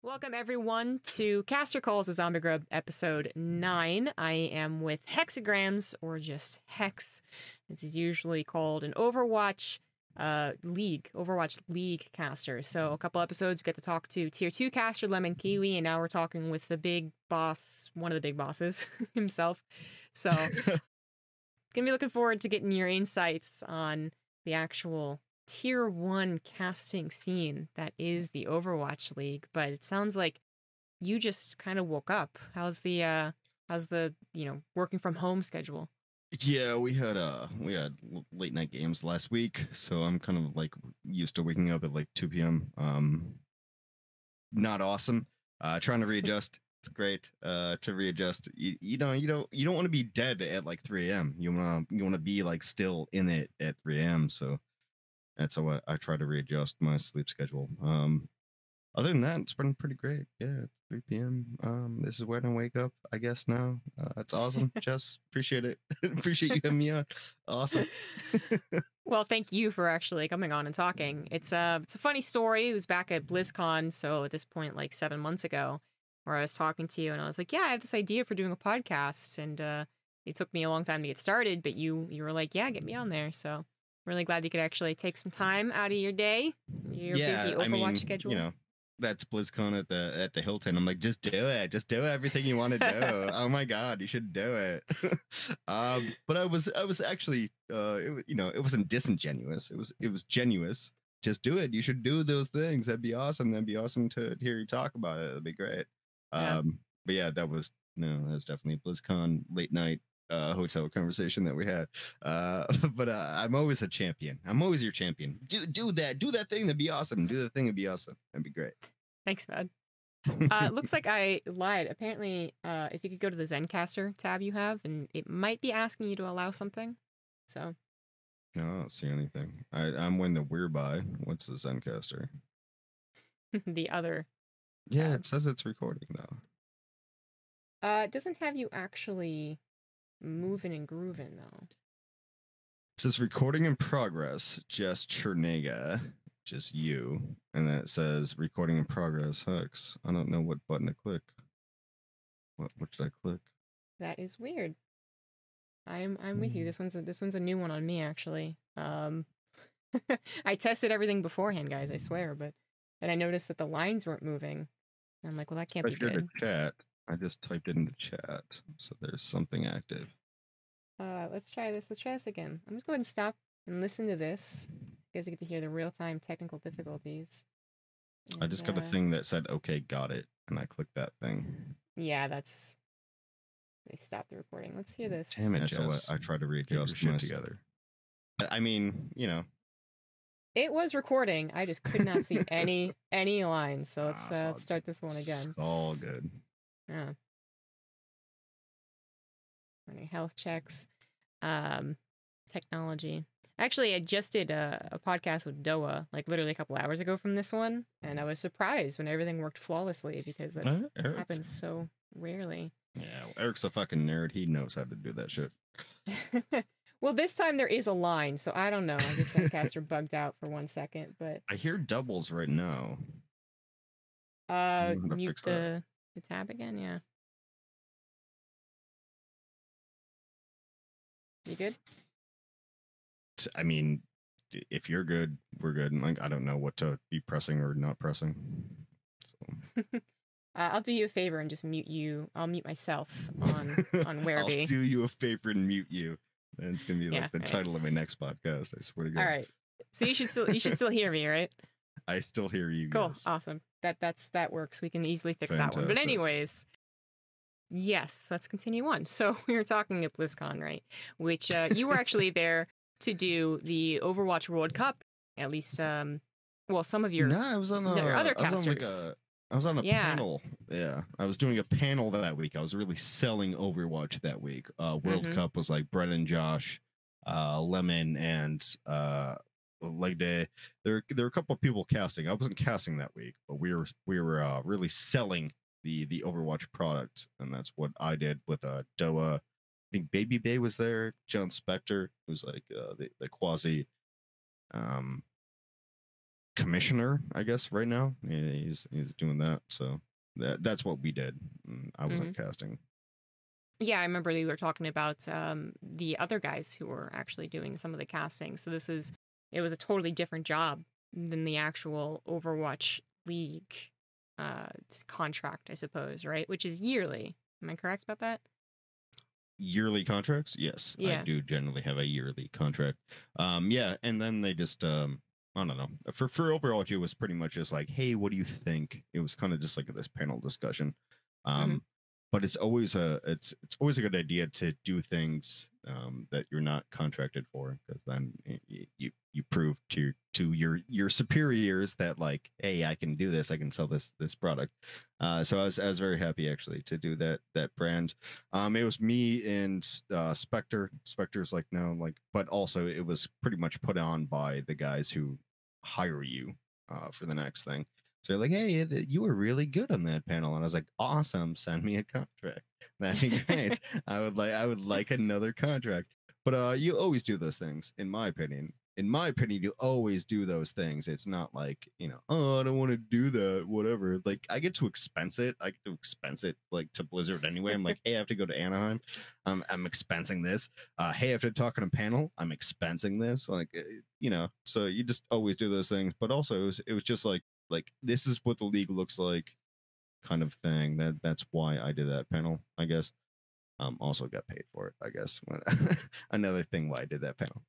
Welcome everyone to Caster Calls with ZombieGrub episode 9. I am with Hexagrams, or just Hex. This is usually called an Overwatch League caster. So a couple episodes we get to talk to tier 2 caster Lemon Kiwi, and now we're talking with the big boss, one of the big bosses himself. So gonna be looking forward to getting your insights on the actual tier 1 casting scene that is the Overwatch League. But it sounds like you just kind of woke up. How's the working from home schedule? Yeah, we had late night games last week, so I'm kind of like used to waking up at like 2 p.m. Not awesome. Trying to readjust. It's great to readjust. You don't want to be dead at like 3 a.m. You want to be like still in it at 3 a.m. So that's how I try to readjust my sleep schedule. Other than that, it's been pretty great. Yeah, it's 3 p.m. This is when I wake up, I guess, now. That's awesome. Jess, appreciate it. Appreciate you having me on. Awesome. Well, thank you for actually coming on and talking. It's a funny story. It was back at BlizzCon, so at this point, like 7 months ago, where I was talking to you, and I was like, yeah, I have this idea for doing a podcast, and it took me a long time to get started, but you were like, yeah, get me on there, so really glad you could actually take some time out of your day, your busy Overwatch schedule. You know, that's BlizzCon at the Hilton. I'm like, just do it. Just do everything you want to do. Oh my God, you should do it. But I was actually, it wasn't disingenuous. It was genuous. Just do it. You should do those things. That'd be awesome. That'd be awesome to hear you talk about it. That'd be great. Yeah. But yeah, that was definitely BlizzCon late night hotel conversation that we had. But I'm always a champion. I'm always your champion. Do that thing. That'd be awesome. Do the thing. That'd be awesome. That'd be great. Thanks, man. Looks like I lied. Apparently, if you could go to the Zencastr tab you have, and it might be asking you to allow something. So. No, I don't see anything. I'm when the Whereby. What's the Zencastr? The other. Yeah, tab. It says it's recording though. It doesn't have you actually moving and grooving though. It says recording in progress, just Chernega, just you, and then it says recording in progress, Hex. I don't know what button to click. What did I click? That is weird. I'm with you. This one's a new one on me actually. I tested everything beforehand, guys, I swear, but then I noticed that the lines weren't moving. And I'm like, well, that can't be good. Chat. I just typed it into chat, so there's something active. Let's try this. Let's try this again. I'm just going to stop and listen to this. You guys get to hear the real-time technical difficulties. And, I just got a thing that said, okay, got it, and I clicked that thing. Yeah, that's... They stopped the recording. Let's hear this. Damn it, Jess. I tried to readjust my together. I mean, you know. It was recording. I just could not see any lines. So let's start this one again. It's all good. Yeah. Running health checks. Technology. Actually, I just did a podcast with Doa, like literally a couple hours ago from this one, and I was surprised when everything worked flawlessly because that happens so rarely. Yeah, well, Eric's a fucking nerd. He knows how to do that shit. Well, this time there is a line, so I don't know. I guess Zencastr bugged out for 1 second, but I hear doubles right now. Mute the tab again, yeah. You good? I mean, if you're good, we're good. Like, I don't know what to be pressing or not pressing. So. I'll do you a favor and just mute you. I'll mute myself on Werribee. I'll do you a favor and mute you. And it's gonna be like the title of my next podcast. I swear to God. All right. So you should still hear me, right? I still hear you. Cool. Yes. Awesome. That works. We can easily fix that one. But anyways, yes, let's continue on. So we were talking at BlizzCon, right? Which you were actually there to do the Overwatch World Cup. At least, well, some of your I was on other casters. I was on a panel. Yeah. I was doing a panel that week. I was really selling Overwatch that week. World Cup was like Brett and Josh, Lemon, and Leg Day. There were a couple of people casting. I wasn't casting that week, but we were really selling the Overwatch product, and that's what I did with Doa. I think Baby Bay was there. John Spector, who's like the quasi commissioner, I guess, right now. Yeah, he's doing that. So that's what we did. I wasn't casting. Yeah, I remember you were talking about the other guys who were actually doing some of the casting. So it was a totally different job than the actual Overwatch League contract, I suppose, right? Which is yearly. Am I correct about that? Yearly contracts? Yes, I Yeah. do generally have a yearly contract. Yeah, and then they just I don't know. For Overwatch, it was pretty much just like, hey, what do you think? It was kind of just like this panel discussion. But it's always it's always a good idea to do things that you're not contracted for, because then you prove to your superiors that, like, hey, I can do this, I can sell this product. So I was very happy actually to do that brand. It was me and Spectre. Spectre's like, no, like, but also it was pretty much put on by the guys who hire you for the next thing. So they're like, hey, you were really good on that panel. And I was like, awesome, send me a contract. That'd be great. I would like another contract. But you always do those things, in my opinion. In my opinion, you always do those things. It's not like, oh, I don't want to do that, whatever. Like, I get to expense it. I get to expense it, like, to Blizzard anyway. I'm like, hey, I have to go to Anaheim. I'm expensing this. Hey, I have to talk on a panel. I'm expensing this. Like, so you just always do those things. But also, it was just like, this is what the league looks like, kind of thing. That's why I did that panel, I guess. Also got paid for it, I guess. Another thing why I did that panel.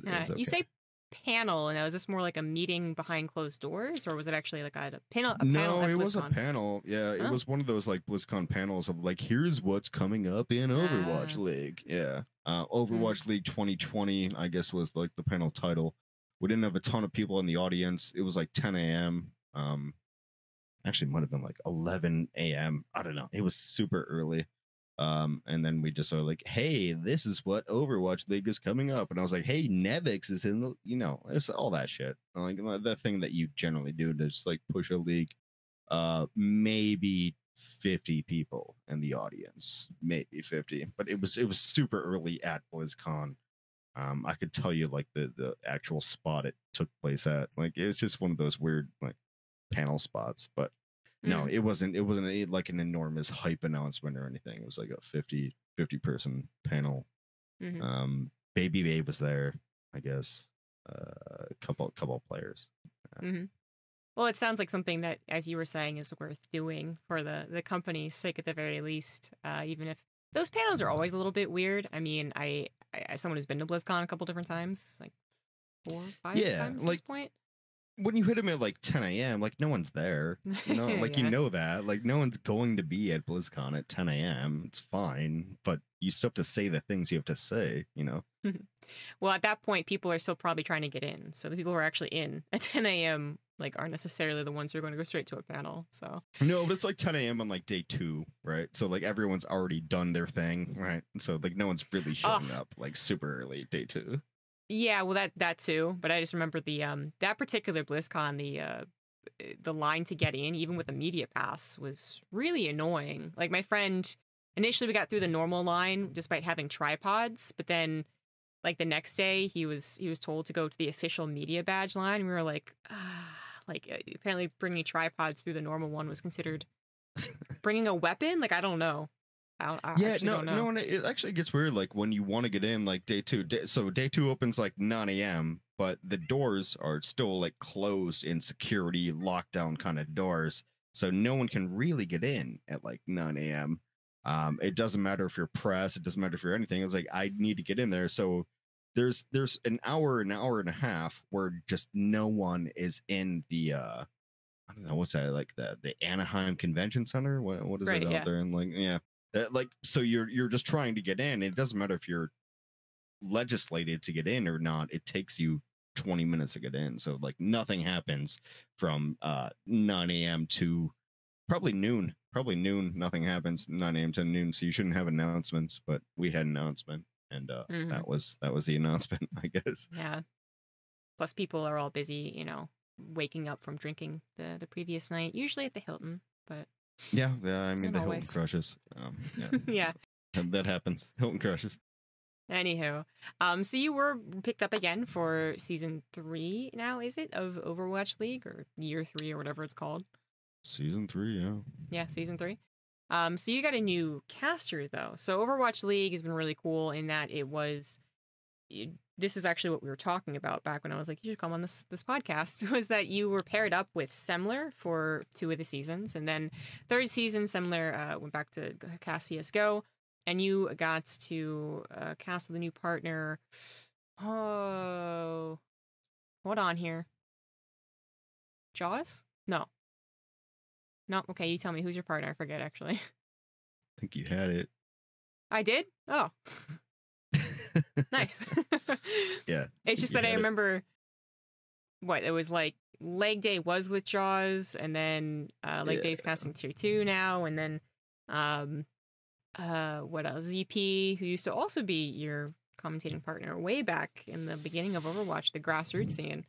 Okay. You say panel, and was this more like a meeting behind closed doors, or was it actually like a panel? No, it was a panel. Yeah, it was one of those like BlizzCon panels of like, here's what's coming up in Overwatch League. Yeah, Overwatch League 2020, I guess, was like the panel title. We didn't have a ton of people in the audience. It was like 10 a.m. Actually, might have been like 11 a.m. I don't know. It was super early. And then we just sort of like, hey, this is what Overwatch League is coming up. And I was like, hey, Nevix is in the, it's all that shit. Like the thing that you generally do to just like push a league. Maybe 50 people in the audience, maybe 50. But it was super early at BlizzCon. I could tell you like the actual spot it took place at. Like, it's just one of those weird like panel spots. But no, it wasn't like an enormous hype announcement or anything. It was like a 50 person panel. Baby Babe was there, I guess. A couple players. Well, it sounds like something that, as you were saying, is worth doing for the company's sake at the very least. Even if those panels are always a little bit weird. I mean, I as someone who's been to BlizzCon a couple different times, like 4 or 5 times at this point. When you hit them at like 10 a.m., like no one's there. Like, that. Like, no one's going to be at BlizzCon at 10 a.m. It's fine, but you still have to say the things you have to say, Well, at that point, people are still probably trying to get in. So the people who are actually in at 10 a.m. like aren't necessarily the ones who are going to go straight to a panel. So no, but it's like 10 a.m. on like day 2, right? So like everyone's already done their thing, right? So like no one's really showing up like super early day 2. Yeah, well that too. But I just remember the that particular BlizzCon, the line to get in, even with a media pass, was really annoying. Like, my friend, initially we got through the normal line despite having tripods, but then like the next day he was told to go to the official media badge line, and we were like, apparently bringing tripods through the normal one was considered bringing a weapon. Like, I don't know. I don't know. No, and it actually gets weird. Like, when you want to get in, like day 2, so day 2 opens like 9 a.m., but the doors are still like closed in security lockdown kind of doors, so no one can really get in at like 9 a.m. It doesn't matter if you're press, it doesn't matter if you're anything. It's like, I need to get in there. So there's an hour and a half where just no one is in the I don't know, what's that, like the Anaheim Convention Center? What is it out there? And like, like, so you're just trying to get in. It doesn't matter if you're legislated to get in or not. It takes you 20 minutes to get in. So like nothing happens from 9 a.m. to probably noon. Nothing happens 9 a.m. to noon. So you shouldn't have announcements, but we had an announcement, and that was the announcement, I guess. Yeah. Plus, people are all busy, waking up from drinking the previous night, usually at the Hilton, but. Yeah, I mean, the Hilton crushes. Yeah. That happens. Hilton crushes. Anywho, so you were picked up again for season 3 now, is it, of Overwatch League, or year 3 or whatever it's called? Season 3, yeah. Yeah, season 3. So you got a new caster though. So Overwatch League has been really cool in that this is actually what we were talking about back when I was like, you should come on this podcast, was that you were paired up with Semmler for 2 of the seasons, and then 3rd season Semmler went back to cast CSGO, and you got to cast with a new partner. Oh, hold on here. Jaws? No. Okay, you tell me. Who's your partner? I forget, actually. I think you had it. I did? Oh. Nice. Yeah. It's just that I remember it was like leg day was with Jaws, and then leg day's casting tier 2 now, and then what else? ZP, who used to also be your commentating partner way back in the beginning of Overwatch, the grassroots scene,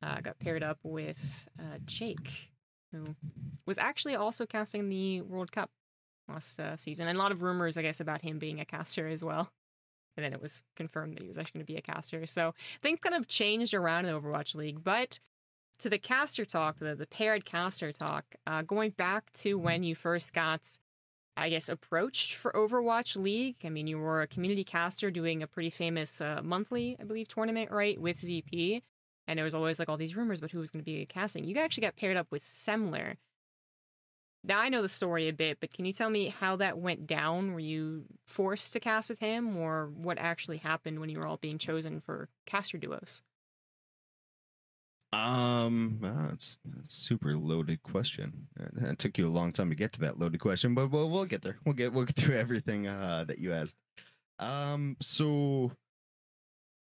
got paired up with Jake, who was actually also casting the World Cup last season, and a lot of rumors, I guess, about him being a caster as well. And then it was confirmed that he was actually going to be a caster. So things kind of changed around in the Overwatch League. But to the caster talk, the paired caster talk, going back to when you first got, I guess, approached for Overwatch League. I mean, you were a community caster doing a pretty famous monthly, I believe, tournament, right, with ZP. And there was always like all these rumors about who was going to be casting. You actually got paired up with Semmler. Now, I know the story a bit, but can you tell me how that went down? Were you forced to cast with him, or what actually happened when you were all being chosen for caster duos? It's a super loaded question. It took you a long time to get to that loaded question, but we'll get there. We'll get through everything that you asked. So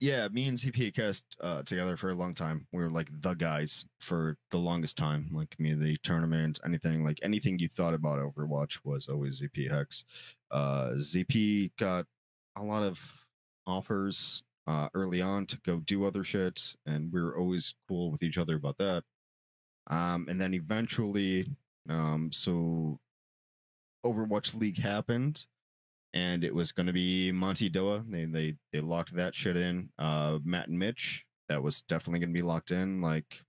yeah, me and ZP cast together for a long time. We were like the guys for the longest time. Like community tournaments, anything you thought about Overwatch was always ZP Hex. ZP got a lot of offers early on to go do other shit, and we were always cool with each other about that. And then eventually, so Overwatch League happened, and it was going to be Monty Doa. They locked that shit in. Matt and Mitch, that was definitely going to be locked in. Like,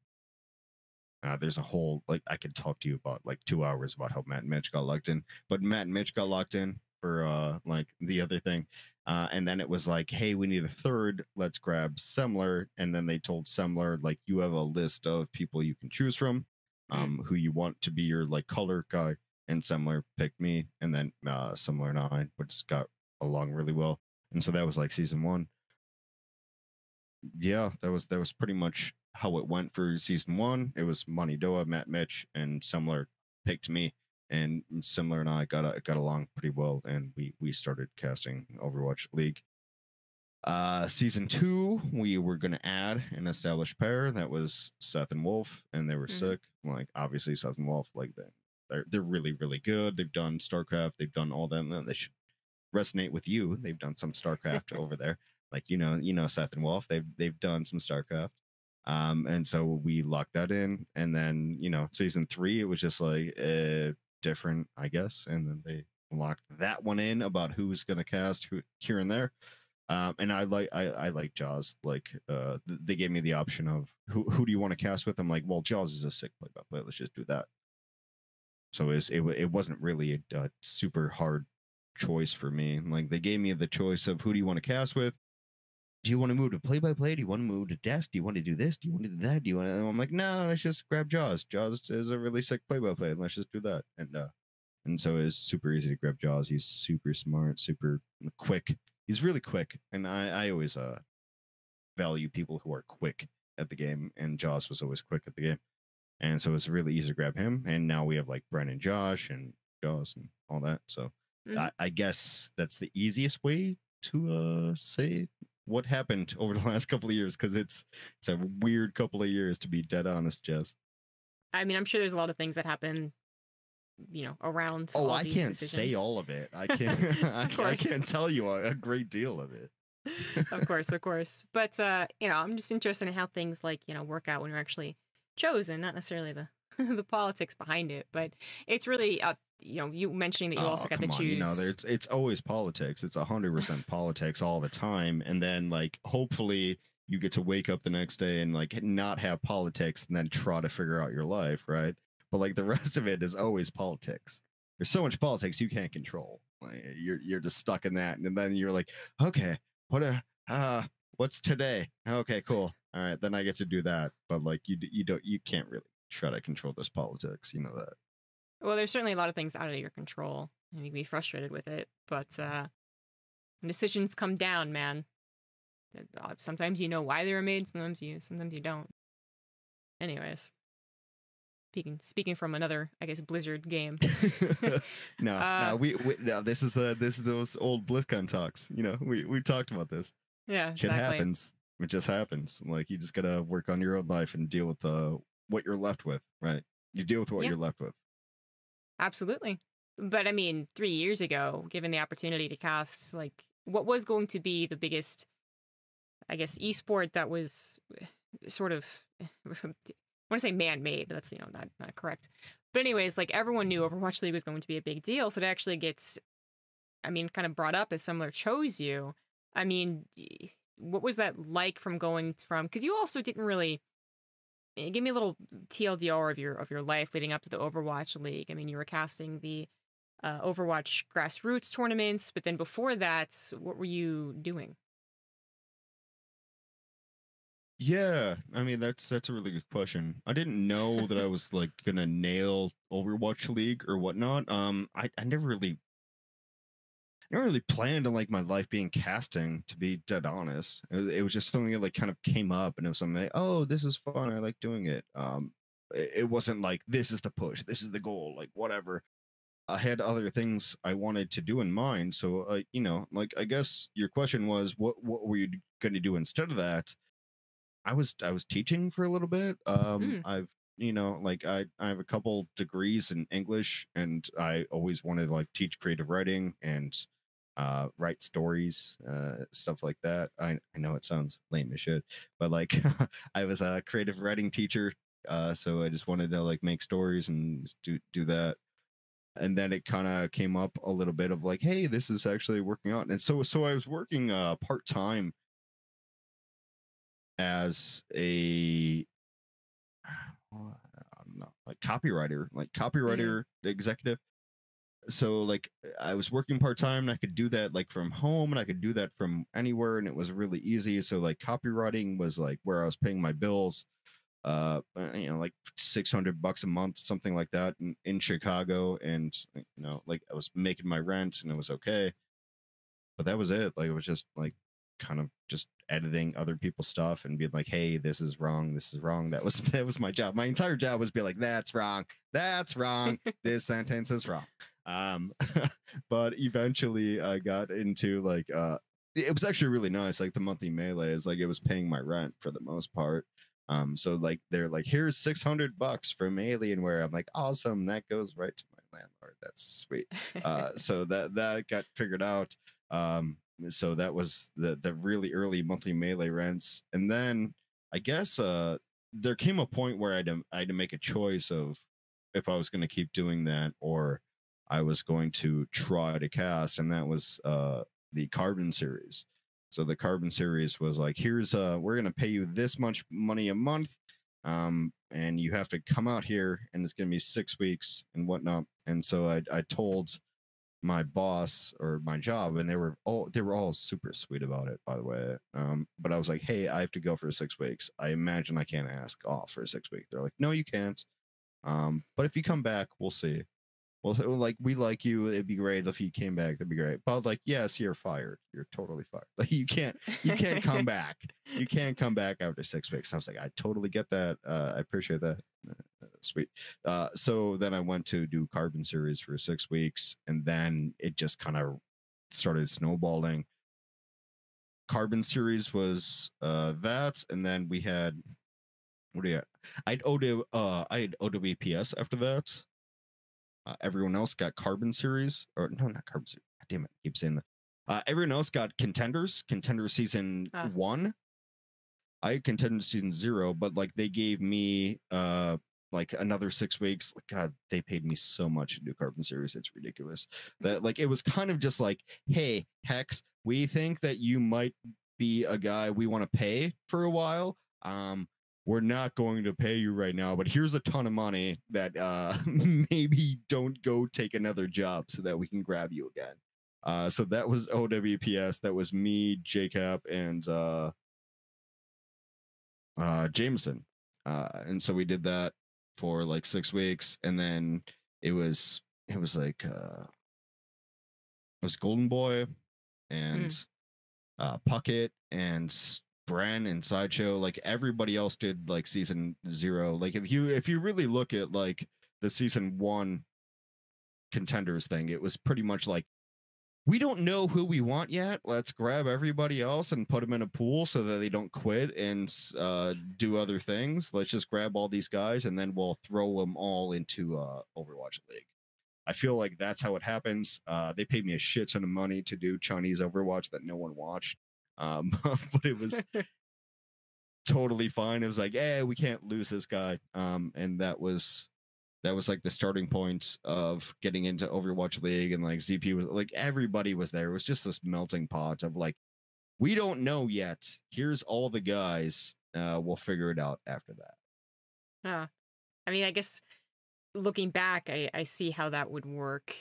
there's a whole, like, I could talk to you about like 2 hours about how Matt and Mitch got locked in, but Matt and Mitch got locked in for like the other thing. And then it was like, hey, we need a third. Let's grab Semmler. And then they told Semmler, like, you have a list of people you can choose from, who you want to be your like color guy. And Semmler picked me, and then Semmler and I, which got along really well. And so that was like season 1. Yeah, that was pretty much how it went for season 1. It was Monty Doa, Matt Mitch, and Semmler picked me, and Semmler and I got along pretty well, and we started casting Overwatch League. Season 2, we were going to add an established pair. That was Seth and Wolf, and they were sick. Like, obviously Seth and Wolf, like, they're really, really good. They've done StarCraft. They've done all them. They should resonate with you. They've done some StarCraft over there. Like, you know, Seth and Wolf, they've done some StarCraft. And so we locked that in. And then, season 3, it was just like different, I guess. And then they locked that one in about who's going to cast who here and there. And I like Jaws. Like, they gave me the option of who do you want to cast with? I'm like, well, Jaws is a sick play-by-play. Let's just do that. So it wasn't really a super hard choice for me. Like, they gave me the choice of who do you want to cast with? Do you want to move to play-by-play? Do you want to move to desk? Do you want to do this? Do you want to do that? Do you want to... I'm like, no, let's just grab Jaws. Jaws is a really sick play-by-play. Let's just do that. And so it's super easy to grab Jaws. He's super smart, super quick. He's really quick. And I always value people who are quick at the game. And Jaws was always quick at the game. And so it's really easy to grab him. And now we have like Bren and Josh and Jaws and all that. So I guess that's the easiest way to say what happened over the last couple of years, because it's a weird couple of years, to be dead honest, Jess. I mean, I'm sure there's a lot of things that happen, around all I these can't decisions. say all of it. I can't. I can't tell you a great deal of it. Of course. But I'm just interested in how things like work out when you're actually chosen, not necessarily the the politics behind it, but it's really you mentioning that you also Oh, got to come on. choose. It's always politics. It's 100% politics all the time. And then like, hopefully you get to wake up the next day and like not have politics and then try to figure out your life, right? But like the rest of it is always politics. There's so much politics you can't control. Like, you're just stuck in that, and then you're like, okay, what's today? Okay, cool. All right, then I get to do that. But like you can't really try to control this politics. You know that. Well, there's certainly a lot of things out of your control, and you can be frustrated with it. But when decisions come down, man. Sometimes you know why they were made. Sometimes you don't. Anyways, speaking from another, I guess, Blizzard game. No, no, this is those old BlizzCon talks. We talked about this. Yeah, Shit exactly. happens. It just happens. Like, you just gotta work on your own life and deal with what you're left with, right? You deal with what you're left with. Absolutely. But I mean, 3 years ago, given the opportunity to cast, like, what was going to be the biggest, I guess, esport that was sort of, I want to say man-made, but that's, not correct. But anyways, like, everyone knew Overwatch League was going to be a big deal, so it actually gets, kind of brought up as Semmler chose you. I mean, what was that like because you also didn't really, give me a little TLDR of your life leading up to the Overwatch League. I mean, you were casting the Overwatch grassroots tournaments, but then before that, what were you doing? Yeah, I mean that's a really good question. I didn't know that I was like gonna nail Overwatch League or whatnot. I never really planned on like my life being casting, to be dead honest. It was just something that like kind of came up, and it was something like, oh, this is fun, I like doing it. It wasn't like this is the push, this is the goal, like whatever. I had other things I wanted to do in mind. So like, I guess your question was what were you going to do instead of that? I was teaching for a little bit. Mm. I've like I have a couple degrees in English, and I always wanted to like teach creative writing and write stories, stuff like that. I know it sounds lame as shit, but like I was a creative writing teacher, so I just wanted to like make stories and just do that. And then it kind of came up a little bit of like, hey, this is actually working out. And so I was working part-time as a I don't know, like copywriter executive. So like I was working part-time, and I could do that like from home, and I could do that from anywhere, and it was really easy. So like copywriting was like where I was paying my bills, like $600 a month, something like that, in Chicago. And like I was making my rent, and it was okay. But that was it. Like, it was just like kind of just editing other people's stuff and being like, hey, this is wrong, that was my job. My entire job was be like, that's wrong, this sentence is wrong. But eventually I got into like it was actually really nice. Like, the monthly melee is like, it was paying my rent for the most part. So like they're like, here's $600 from Alienware. I'm like, awesome, that goes right to my landlord, that's sweet. So that got figured out. So that was the really early monthly melee rents. And then I guess there came a point where I had to make a choice of if I was going to keep doing that or I was going to try to cast, and that was the Carbon series. So the Carbon series was like, here's we're going to pay you this much money a month, and you have to come out here, and it's going to be 6 weeks and whatnot. And so I told my boss or my job, and they were all super sweet about it, by the way. But I was like, hey, I have to go for 6 weeks. I imagine I can't ask off for 6 weeks. They're like, no, you can't. But if you come back, we'll see. Well, like, we like you. It'd be great if you came back. That'd be great. But like, yes, you're fired. You're totally fired. Like, you can't come back. You can't come back after 6 weeks. I was like, I totally get that. I appreciate that. Sweet. So then I went to do Carbon series for 6 weeks, and then it just kind of started snowballing. Carbon series was that, and then we had, what do you got? I had OWPS after that. Everyone else got Carbon series, or no, not Carbon series. God damn it, I keep saying that. Everyone else got Contenders season 1. I had Contenders season 0, but like they gave me like another 6 weeks. Like, God, they paid me so much to do Carbon Series. It's ridiculous. That like it was kind of just like, hey, Hex, we think that you might be a guy we want to pay for a while. We're not going to pay you right now, but here's a ton of money that maybe don't go take another job so that we can grab you again. So that was OWPS. That was me, Jacob, and Jameson. And so we did that for like 6 weeks, and then it was like it was Golden Boy and Puckett and Bren and Sideshow. Like everybody else did like season 0. Like if you really look at like the season 1 contenders thing, it was pretty much like, we don't know who we want yet. Let's grab everybody else and put them in a pool so that they don't quit and do other things. Let's just grab all these guys and then we'll throw them all into Overwatch League. I feel like that's how it happens. They paid me a shit ton of money to do Chinese Overwatch that no one watched. But it was totally fine. It was like, we can't lose this guy. And that was like the starting point of getting into Overwatch League, and like ZP was like, everybody was there. It was just this melting pot of like, we don't know yet. Here's all the guys. We'll figure it out after that. I mean, I guess looking back, I see how that would work.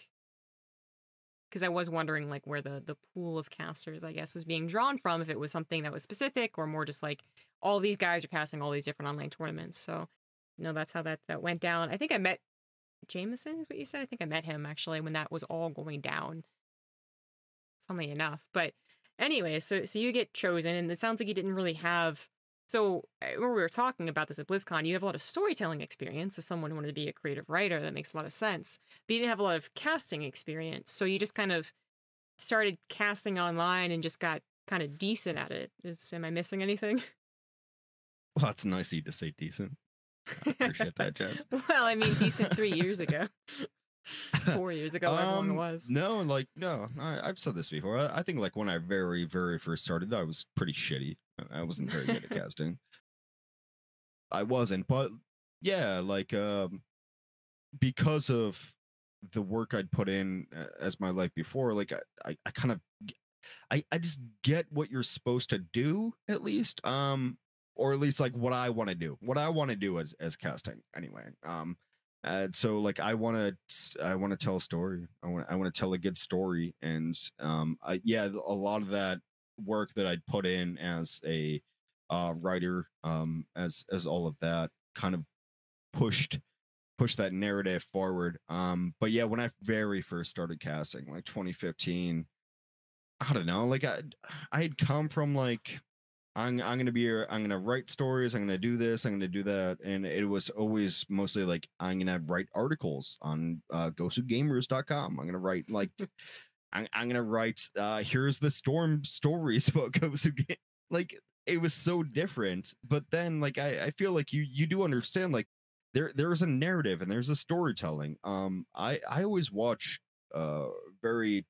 Because I was wondering like where the pool of casters, I guess, was being drawn from, if it was something that was specific or more just like all these guys are casting all these different online tournaments. So that's how that went down. I think I met Jameson, is what you said. I think I met him actually when that was all going down. Funnily enough. But anyway, so you get chosen, and it sounds like you didn't really have. So when we were talking about this at BlizzCon, you have a lot of storytelling experience as someone who wanted to be a creative writer. That makes a lot of sense. But you didn't have a lot of casting experience. So you just kind of started casting online and just got kind of decent at it. Am I missing anything? Well, it's nice of you to say decent. I appreciate that, Jess. Well, I mean, decent 3 years ago. 4 years ago, however long it was. No, I've said this before. I think like when I very, very first started, I was pretty shitty. I wasn't very good at casting. I wasn't, but yeah, like because of the work I'd put in as my life before, like I kind of I just get what you're supposed to do, at least. Or at least like what I want to do as casting anyway. So like I want to tell a story. I want to tell a good story. And a lot of that work that I'd put in as a writer, as all of that kind of pushed that narrative forward. But yeah, when I very first started casting, like 2015, I don't know, like I had come from like, I'm gonna write stories, I'm gonna do this, I'm gonna do that, and it was always mostly like, I'm gonna write articles on GoSuGamers.com. I'm gonna write like I'm gonna write here's the storm stories about Gosu. Like it was so different. But then like I feel like you do understand, like there's a narrative and there's a storytelling. I always watch very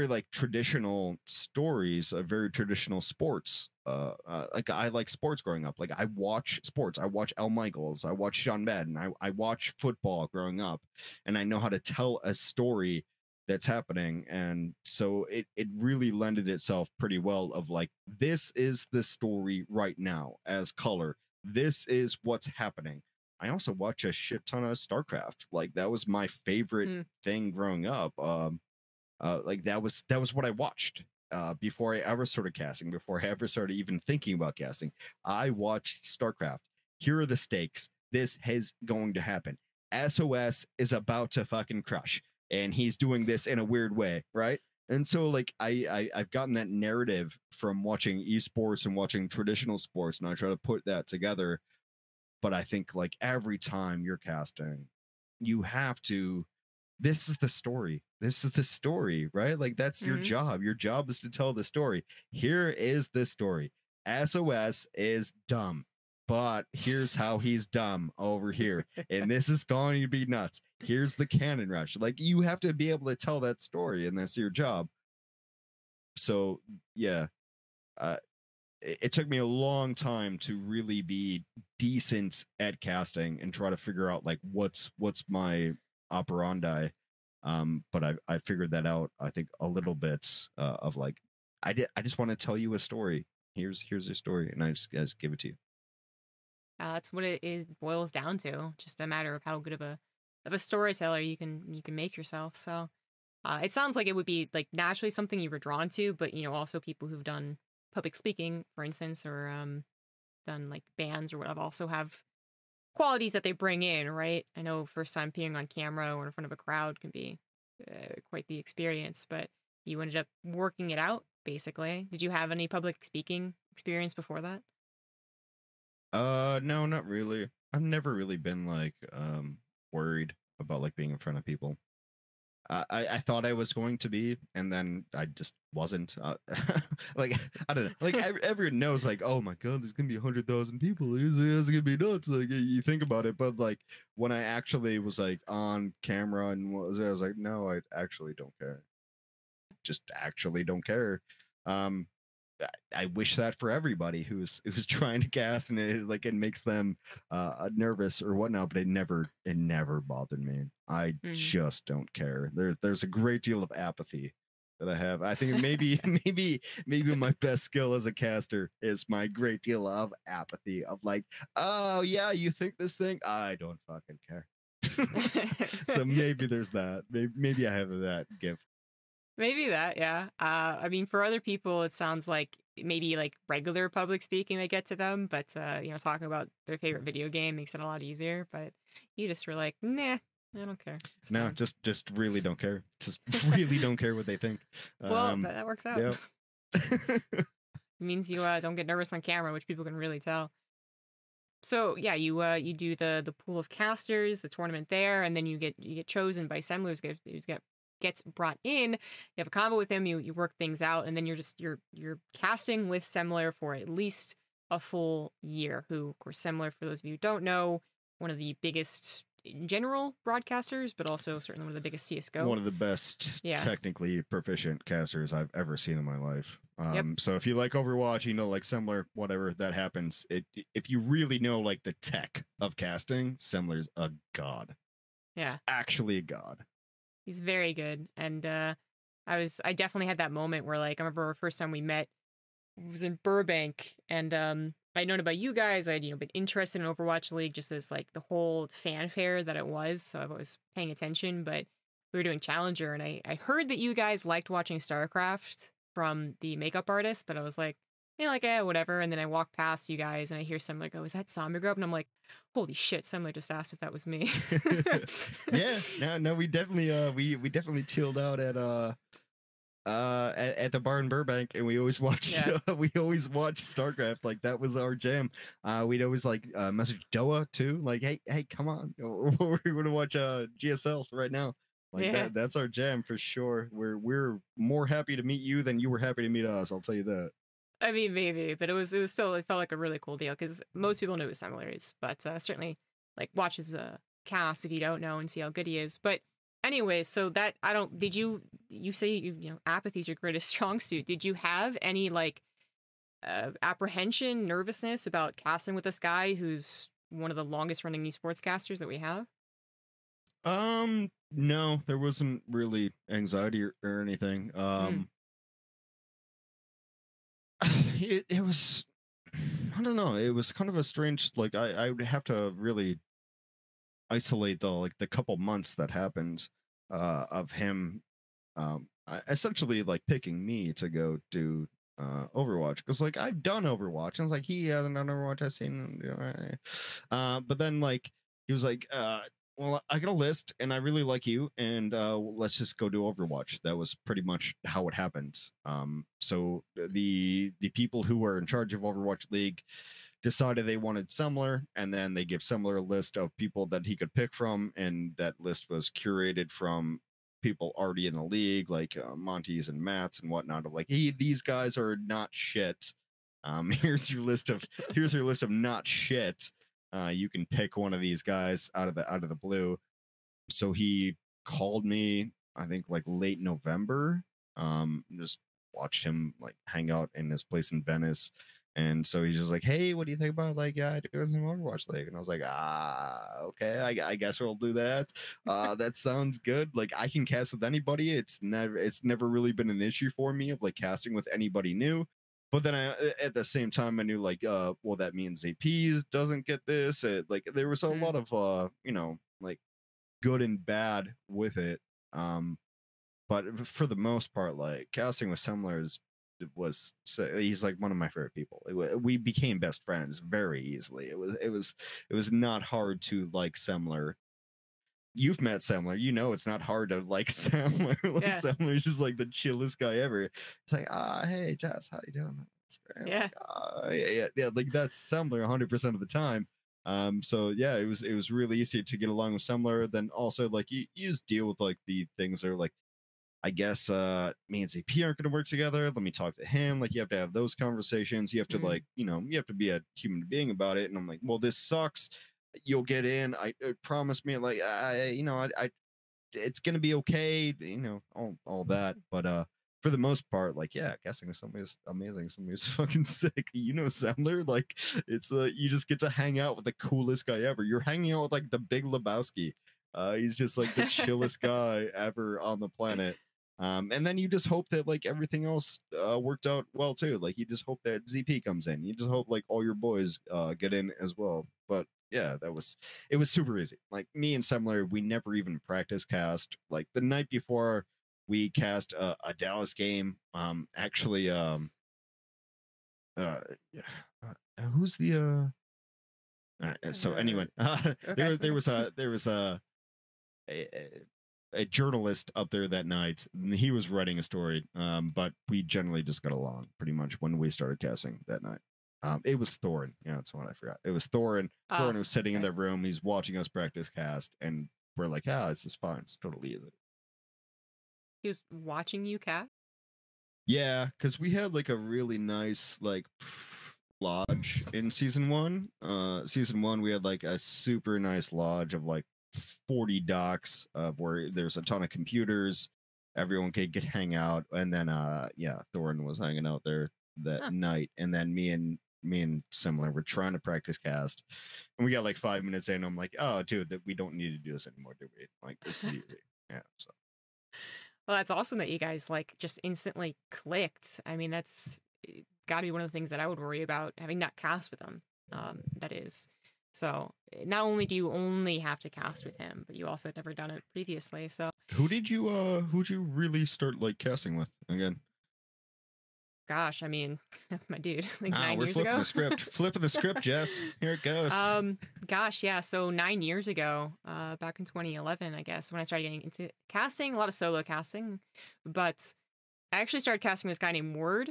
like traditional stories of very traditional sports. Like I like sports growing up. Like I watch sports. I watch Al Michaels. I watch Sean Madden. I watch football growing up, and I know how to tell a story that's happening. And so it really lended itself pretty well of like, this is the story right now as color. This is what's happening. I also watch a shit ton of StarCraft. Like that was my favorite thing growing up. Like that was what I watched before I ever started casting, before I ever started even thinking about casting. I watched StarCraft. Here are the stakes. This is going to happen. SOS is about to fucking crush, and he's doing this in a weird way, right? And so like I've gotten that narrative from watching esports and watching traditional sports, and I try to put that together. But I think like every time you're casting, you have to, this is the story. This is the story, right? Like that's your job. Your job is to tell the story. Here is the story. SOS is dumb, but here's how he's dumb over here. And this is going to be nuts. Here's the cannon rush. Like you have to be able to tell that story, and that's your job. So yeah, it took me a long time to really be decent at casting and try to figure out like what's my operandi. But I figured that out, I think, a little bit of like I just want to tell you a story. Here's a story, and I just give it to you. That's what it boils down to. Just a matter of how good of a storyteller you can make yourself. So it sounds like it would be like naturally something you were drawn to, but also people who've done public speaking, for instance, or done like bands or whatever, also have qualities that they bring in, right? I know first time appearing on camera or in front of a crowd can be quite the experience, but you ended up working it out, basically. Did you have any public speaking experience before that? No, not really. I've never really been like worried about like being in front of people. I thought I was going to be, and then I just wasn't. Like I don't know. Like everyone knows, like, oh my god, there's gonna be 100,000 people. It's gonna be nuts. Like you think about it, but like when I actually was like on camera and I was like, no, I actually don't care. Just actually don't care. I wish that for everybody who's trying to cast, and it makes them nervous or whatnot, but it never bothered me. I just don't care. There's a great deal of apathy that I have. I think maybe my best skill as a caster is my great deal of apathy of like, oh yeah, you think this thing? I don't fucking care. So maybe there's that. Maybe I have that gift. Maybe that, yeah. I mean, for other people, it sounds like maybe like regular public speaking they get to them, but talking about their favorite video game makes it a lot easier. But you just were like, nah, I don't care. It's no, fine. just really don't care. Just really don't care what they think. Well, that works out. Yep. It means you don't get nervous on camera, which people can really tell. So yeah, you do the pool of casters, the tournament there, and then you get chosen by Semmler, who's gets brought in. You have a convo with him, you work things out, and then you're casting with Semmler for at least a full year, who, of course, Semmler, for those of you who don't know, one of the biggest in general broadcasters, but also certainly one of the biggest CSGO. One of the best technically proficient casters I've ever seen in my life. So if you like Overwatch, like Semmler, whatever that happens, if you really know like the tech of casting, Semmler's a god. Yeah. It's actually a god. He's very good. And I definitely had that moment where, like, I remember our first time we met, it was in Burbank, and I'd known about you guys. I'd been interested in Overwatch League, just as like the whole fanfare that it was, so I was paying attention. But we were doing Challenger, and I heard that you guys liked watching StarCraft from the makeup artist, but I was like, whatever. And then I walked past you guys, and I hear Semmler go, "Is that ZombieGrub?" And I'm like, holy shit, Semmler just asked if that was me. Yeah, no, we definitely we definitely chilled out at the bar in Burbank, and we always watched StarCraft. Like that was our jam. We'd always like message Doa too, like, hey, come on, we're gonna watch GSL right now. Like that's our jam for sure. We're more happy to meet you than you were happy to meet us, I'll tell you that. I mean, maybe, but it felt like a really cool deal, because most people know who Semmler is, but certainly like watch his cast if you don't know and see how good he is. But anyway, so that you say apathy's your greatest strong suit. Did you have any like apprehension, nervousness about casting with this guy who's one of the longest running esports casters that we have? No, there wasn't really anxiety or anything. It was, I don't know, it was kind of a strange, like I would have to really isolate the couple months that happened of him essentially like picking me to go do Overwatch, because like I've done Overwatch, and I was like, he hasn't done Overwatch, I've seen but then like he was like, well, I got a list and I really like you, and let's just go do Overwatch. That was pretty much how it happened. So the people who were in charge of Overwatch League decided they wanted Semmler, and then they give Semmler a list of people that he could pick from, and that list was curated from people already in the league, like Monty's and Matt's and whatnot, of like, hey, these guys are not shit. Here's your list of not shit. You can pick one of these guys out of the blue. So he called me, I think like late November. Just watched him like hang out in his place in Venice, And so he's just like, hey, what do you think about like doing some Overwatch League? And I was like, okay, I guess we'll do that. That sounds good. Like I can cast with anybody. It's never really been an issue for me of like casting with anybody new. But then at the same time I knew like, well, that means APs doesn't get this. Like there was a lot of like good and bad with it. But for the most part, like casting with Semmler he's like one of my favorite people. We became best friends very easily. It was not hard to like Semmler. You've met Semmler, you know it's not hard to like Semmler. Like Yeah. Semmler's just like the chillest guy ever. It's like, hey Jess, how you doing? Yeah. Like, yeah, like that's Semmler 100% of the time. So yeah, it was really easy to get along with Semmler. Then also like you just deal with like the things that are like, I guess me and ZP aren't going to work together. Let me talk to him. Like you have to have those conversations. You have to like, you have to be a human being about it. And I'm like, well, this sucks. You'll get in. I promise me, like, it's going to be okay. All that. But for the most part, like, yeah, guessing somebody's amazing. Somebody's fucking sick. Semmler, like, it's you just get to hang out with the coolest guy ever. You're hanging out with like the Big Lebowski. He's just like the chillest guy ever on the planet. And then you just hope that like everything else worked out well too. Like you just hope that ZP comes in. You just hope like all your boys get in as well. But yeah, it was super easy. Like me and Semmler, we never even practice cast. Like the night before we cast a Dallas game. Who's the so anyway, Okay. there was a journalist up there that night. He was writing a story, but we generally just got along pretty much when we started casting that night. It was Thorin. Yeah, that's what I forgot. It was Thorin. Thorin was sitting in the room. He's watching us practice cast, and we're like, this is fine. It's totally easy. He was watching you cast? Yeah, because we had like a really nice like lodge in season 1. Season 1, we had like a super nice lodge of like 40 docks where there's a ton of computers. Everyone could hang out, and then Thorin was hanging out there that night, and then me and Semmler were trying to practice cast, and we got like 5 minutes in. I'm like, oh dude, that we don't need to do this anymore, do we? Like this is easy. Yeah. So Well, that's awesome that you guys like just instantly clicked. I mean, that's got to be one of the things that I would worry about, having not cast with him. That is. So not only do you only have to cast with him, but you also had never done it previously. So who'd you really start like casting with again? Gosh, I mean, my dude, like 9 we're years flipping ago. the script. Flipping the script, Jess. Here it goes. Gosh, yeah. So 9 years ago, back in 2011, I guess, when I started getting into casting, a lot of solo casting, but I actually started casting this guy named Word.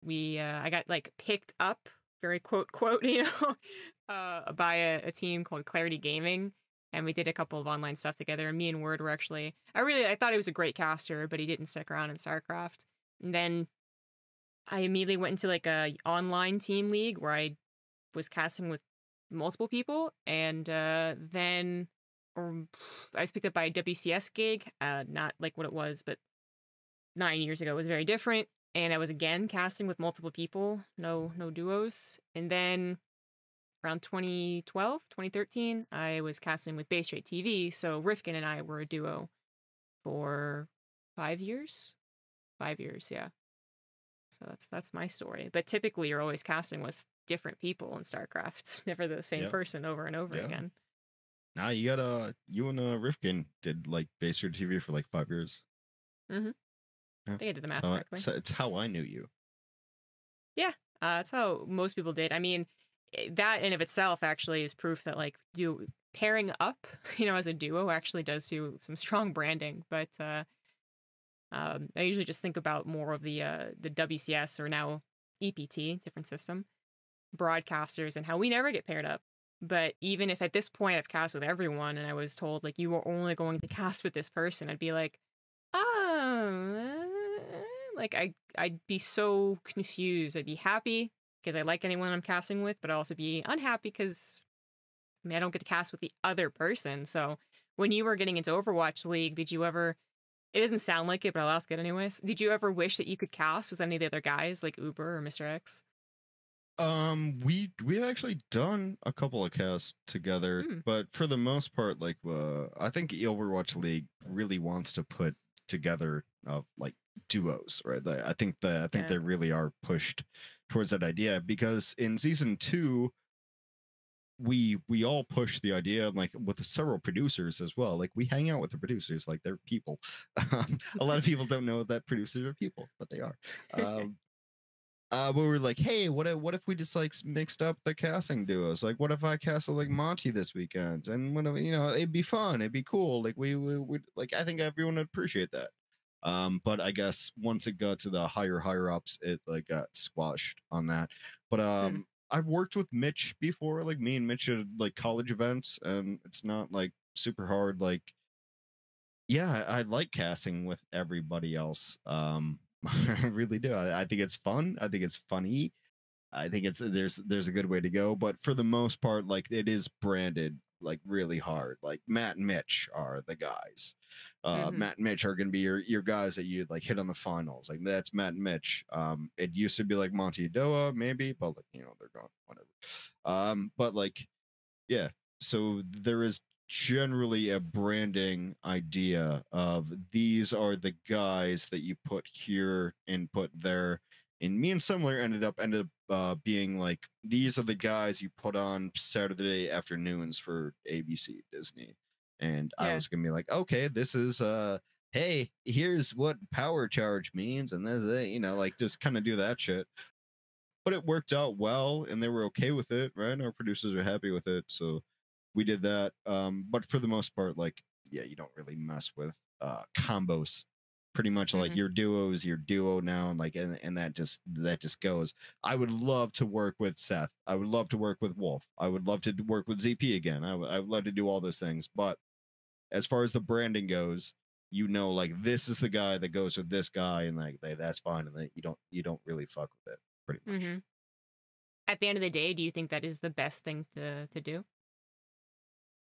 I got like picked up, very quote, by a team called Clarity Gaming. And we did a couple of online stuff together. And me and Word were actually, I thought he was a great caster, but he didn't stick around in StarCraft. And then I immediately went into like a online team league where I was casting with multiple people. And then I was picked up by a WCS gig, not like what it was, but 9 years ago. It was very different. And I was again casting with multiple people, no duos. And then around 2012, 2013, I was casting with Base Rate TV. So Rifkin and I were a duo for 5 years. 5 years, yeah. So that's my story. But typically you're always casting with different people in StarCraft. It's never the same person over and over again. Nah, you and Rifkin did like Base Rate TV for like 5 years. Mm-hmm. I think I did the math correctly. It's how I knew you. Yeah, that's how most people did. I mean, that in of itself actually is proof that like pairing up, as a duo actually does do some strong branding. But I usually just think about more of the WCS or now EPT, different system, broadcasters and how we never get paired up. But even if at this point I've cast with everyone and I was told like you are only going to cast with this person, I'd be like, like I'd be so confused. I'd be happy because I like anyone I'm casting with, but I'd also be unhappy because I don't get to cast with the other person. So when you were getting into Overwatch League, did you ever, it doesn't sound like it, but I'll ask it anyways, did you ever wish that you could cast with any of the other guys like Uber or Mr. X? We've actually done a couple of casts together, Mm, but for the most part, like I think Overwatch League really wants to put together like duos, right? I think yeah. they really are pushed towards that idea, because in season 2 we all push the idea, like with several producers as well. Like we hang out with the producers like they're people. A lot of people don't know that producers are people, but they are. But we're like, hey, what if we just like mixed up the casting duos? Like, what if I casted like Monty this weekend? And when it'd be fun, it'd be cool. Like we would, like, I think everyone would appreciate that. But I guess once it got to the higher ups, it like got squashed on that. But Mm, I've worked with Mitch before. Like me and Mitch at like college events, and it's not like super hard. Like, yeah, I like casting with everybody else. I really do. I think it's fun. I think it's funny. I think there's a good way to go. But for the most part, like it is branded like really hard. Like Matt and Mitch are the guys. mm-hmm. Matt and Mitch are gonna be your guys that you like hit on the finals. Like that's Matt and Mitch. It used to be like Monty Doa maybe, but like they're gone. Whatever. But like yeah, so there is generally a branding idea of these are the guys that you put here and put there. And me and Semmler ended up being like, these are the guys you put on Saturday afternoons for ABC Disney. And I Yeah. was gonna be like, okay, this is hey, here's what power charge means, and this like just kind of do that shit. But it worked out well, and they were okay with it, right? Our producers are happy with it, so we did that. But for the most part, like, yeah, you don't really mess with combos. Pretty much like Mm-hmm. your duo is your duo now, and like, and that just goes. I would love to work with Seth. I would love to work with Wolf. I would love to work with ZP again. I would love to do all those things. But as far as the branding goes, like this is the guy that goes with this guy, and like that's fine, and that you don't really fuck with it, pretty much. Mm-hmm. At the end of the day, do you think that is the best thing to do?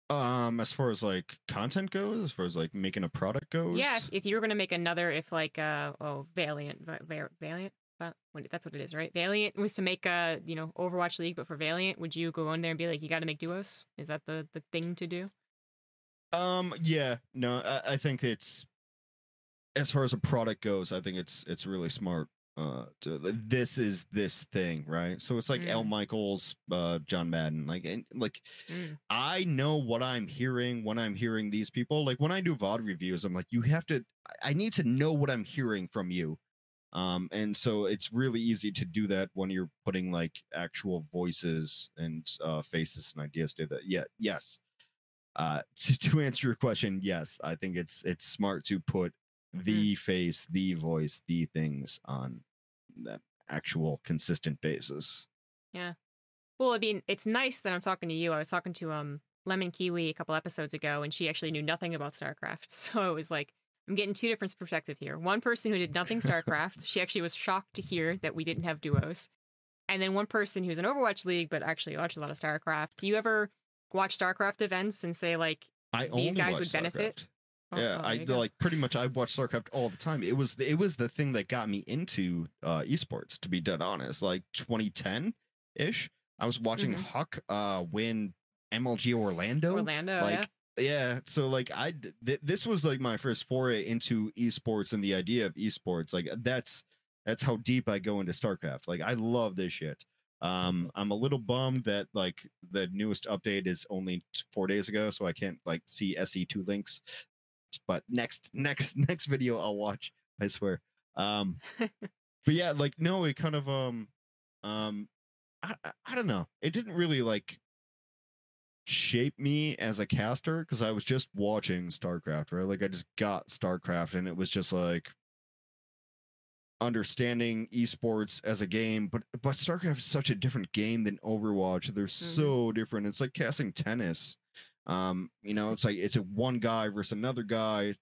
As far as like content goes, as far as like making a product Yeah, goes, if you were gonna make another, if like Valiant, Valiant, that's what it is, right? Valiant was to make a Overwatch League, but for Valiant, would you go in there and be like, you got to make duos? Is that the thing to do? yeah, no, I think it's, as far as a product goes, I think it's really smart. This is this thing, right? So it's like L. Mm, Michaels, John Madden, like, and like, mm, I know what I'm hearing when I'm hearing these people. Like when I do VOD reviews, I'm like, you have to, I need to know what I'm hearing from you. And so it's really easy to do that when you're putting like actual voices and faces and ideas to that. Yeah, yes. To answer your question, yes, I think it's smart to put mm, the face, the voice, the things on that actual consistent basis. yeah. Well, I mean, it's nice that I'm talking to you. I was talking to Lemon Kiwi a couple episodes ago, and she actually knew nothing about StarCraft. So it was like I'm getting two different perspectives here. One person who did nothing StarCraft, she actually was shocked to hear that we didn't have duos. And then one person who's in Overwatch League, but actually watched a lot of StarCraft. Do you ever watch StarCraft events and say like I these only guys watch would benefit? StarCraft. Oh, Yeah, oh, there I you go. like pretty much I watch StarCraft all the time. It was the thing that got me into esports, to be dead honest. Like 2010 ish. I was watching Hmm. Huck win MLG Orlando. Orlando, yeah. Like, yeah, so like this was like my first foray into esports and the idea of esports. Like that's how deep I go into StarCraft. Like I love this shit. I'm a little bummed that like the newest update is only 4 days ago, so I can't like see SE2 links. But next video I'll watch, I swear. But yeah, like no, it kind of um I don't know. It didn't really like shape me as a caster because I was just watching StarCraft, right? Like I just got StarCraft and it was just like understanding esports as a game, but StarCraft is such a different game than Overwatch. They're Hmm. so different. It's like casting tennis. It's like it's a one guy versus another guy.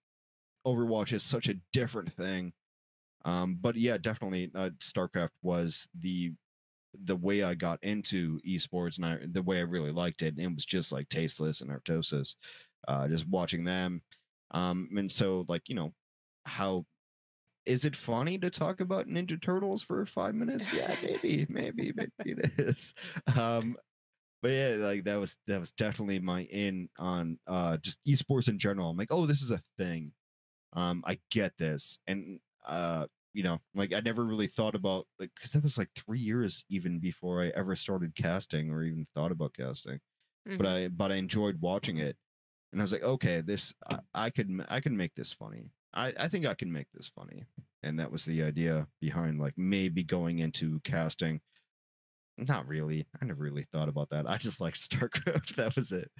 Overwatch is such a different thing. But yeah, definitely StarCraft was the way I got into esports, and the way I really liked it. And it was just like Tasteless and Artosis, just watching them. And so like how is it funny to talk about Ninja Turtles for 5 minutes? Yeah, maybe it is. But yeah, like that was definitely my in on just esports in general. I'm like, oh, this is a thing. I get this. And you know, like I never really thought about, like, because that was like 3 years even before I ever started casting or even thought about casting. But I enjoyed watching it, and I was like, okay, this I can make this funny. I think I can make this funny, and that was the idea behind like maybe going into casting. Not really. I never really thought about that. I just liked StarCraft. That was it.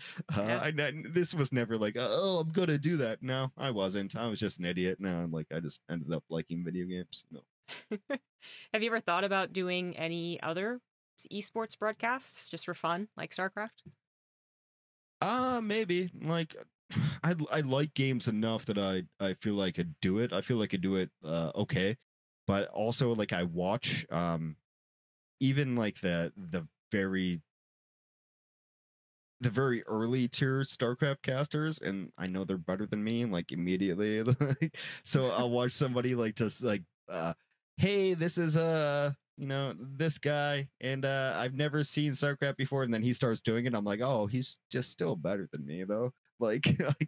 This was never like, oh, I'm gonna do that. No, I wasn't. I was just an idiot. No, like I just ended up liking video games. No. Have you ever thought about doing any other esports broadcasts just for fun, like StarCraft? Maybe. Like, I like games enough that I feel like I could do it. I feel like I do it okay, but also like I watch even like the very early tier StarCraft casters, and I know they're better than me, like immediately. So I'll watch somebody like just like, hey, this is you know, this guy, and I've never seen StarCraft before, and then he starts doing it. I'm like, oh, he's just still better than me though. Like I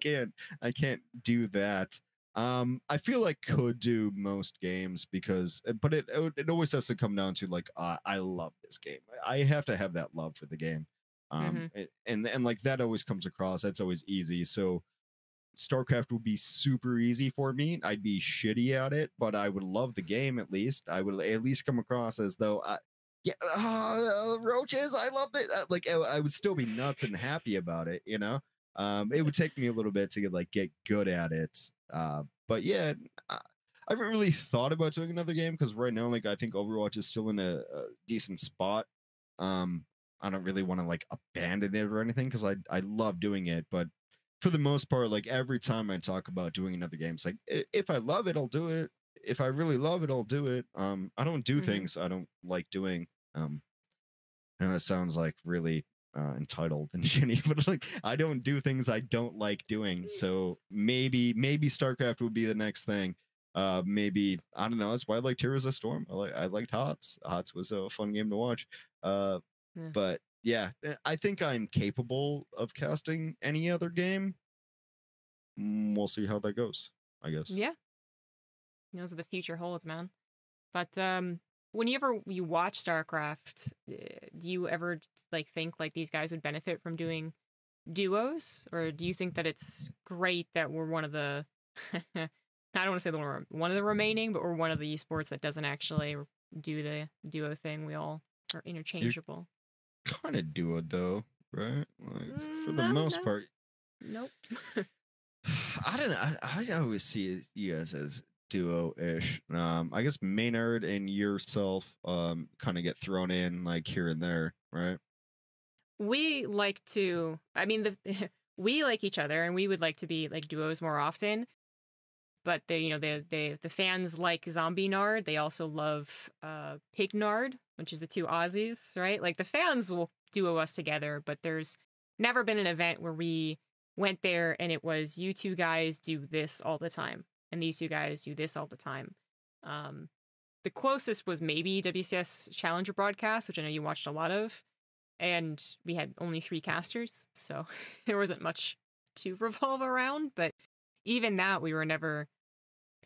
can't do that. I feel like could do most games because, but it always has to come down to like, I love this game. I have to have that love for the game. And like that always comes across. That's always easy. So StarCraft would be super easy for me. I'd be shitty at it, but I would love the game at least. I would at least come across as though roaches, I love it. Like I would still be nuts and happy about it, you know. It would take me a little bit to get good at it. But yeah, I haven't really thought about doing another game because right now, like I think Overwatch is still in a decent spot. I don't really want to like abandon it or anything because I love doing it, but for the most part, like every time I talk about doing another game, it's like if I love it, I'll do it. If I really love it, I'll do it. I don't do things I don't like doing. I know that sounds like really entitled and shitty, but like I don't do things I don't like doing. So maybe StarCraft would be the next thing. Maybe I don't know. That's why I liked Heroes of Storm. I liked HOTS. HOTS was a fun game to watch. But yeah, I think I'm capable of casting any other game. We'll see how that goes, I guess. Yeah. Knows what the future holds, man. But whenever you watch StarCraft, do you ever like think like these guys would benefit from doing duos, or do you think that it's great that we're one of the I don't want to say one of the remaining, but we're one of the esports that doesn't actually do the duo thing. We all are interchangeable. You're kind of duo though, right? Like for the most part. Nope. I don't know. I always see you guys as duo-ish. I guess Maynard and yourself kind of get thrown in like here and there, right? We like to, I mean, we like each other, and we would like to be like duos more often. But the fans like Zombie Nard. They also love Pig Nard, which is the two Aussies, right? Like the fans will duo us together, but there's never been an event where we went there and it was you two guys do this all the time and these two guys do this all the time. The closest was maybe WCS Challenger broadcast, which I know you watched a lot of, and we had only 3 casters, so there wasn't much to revolve around. But even that, we were never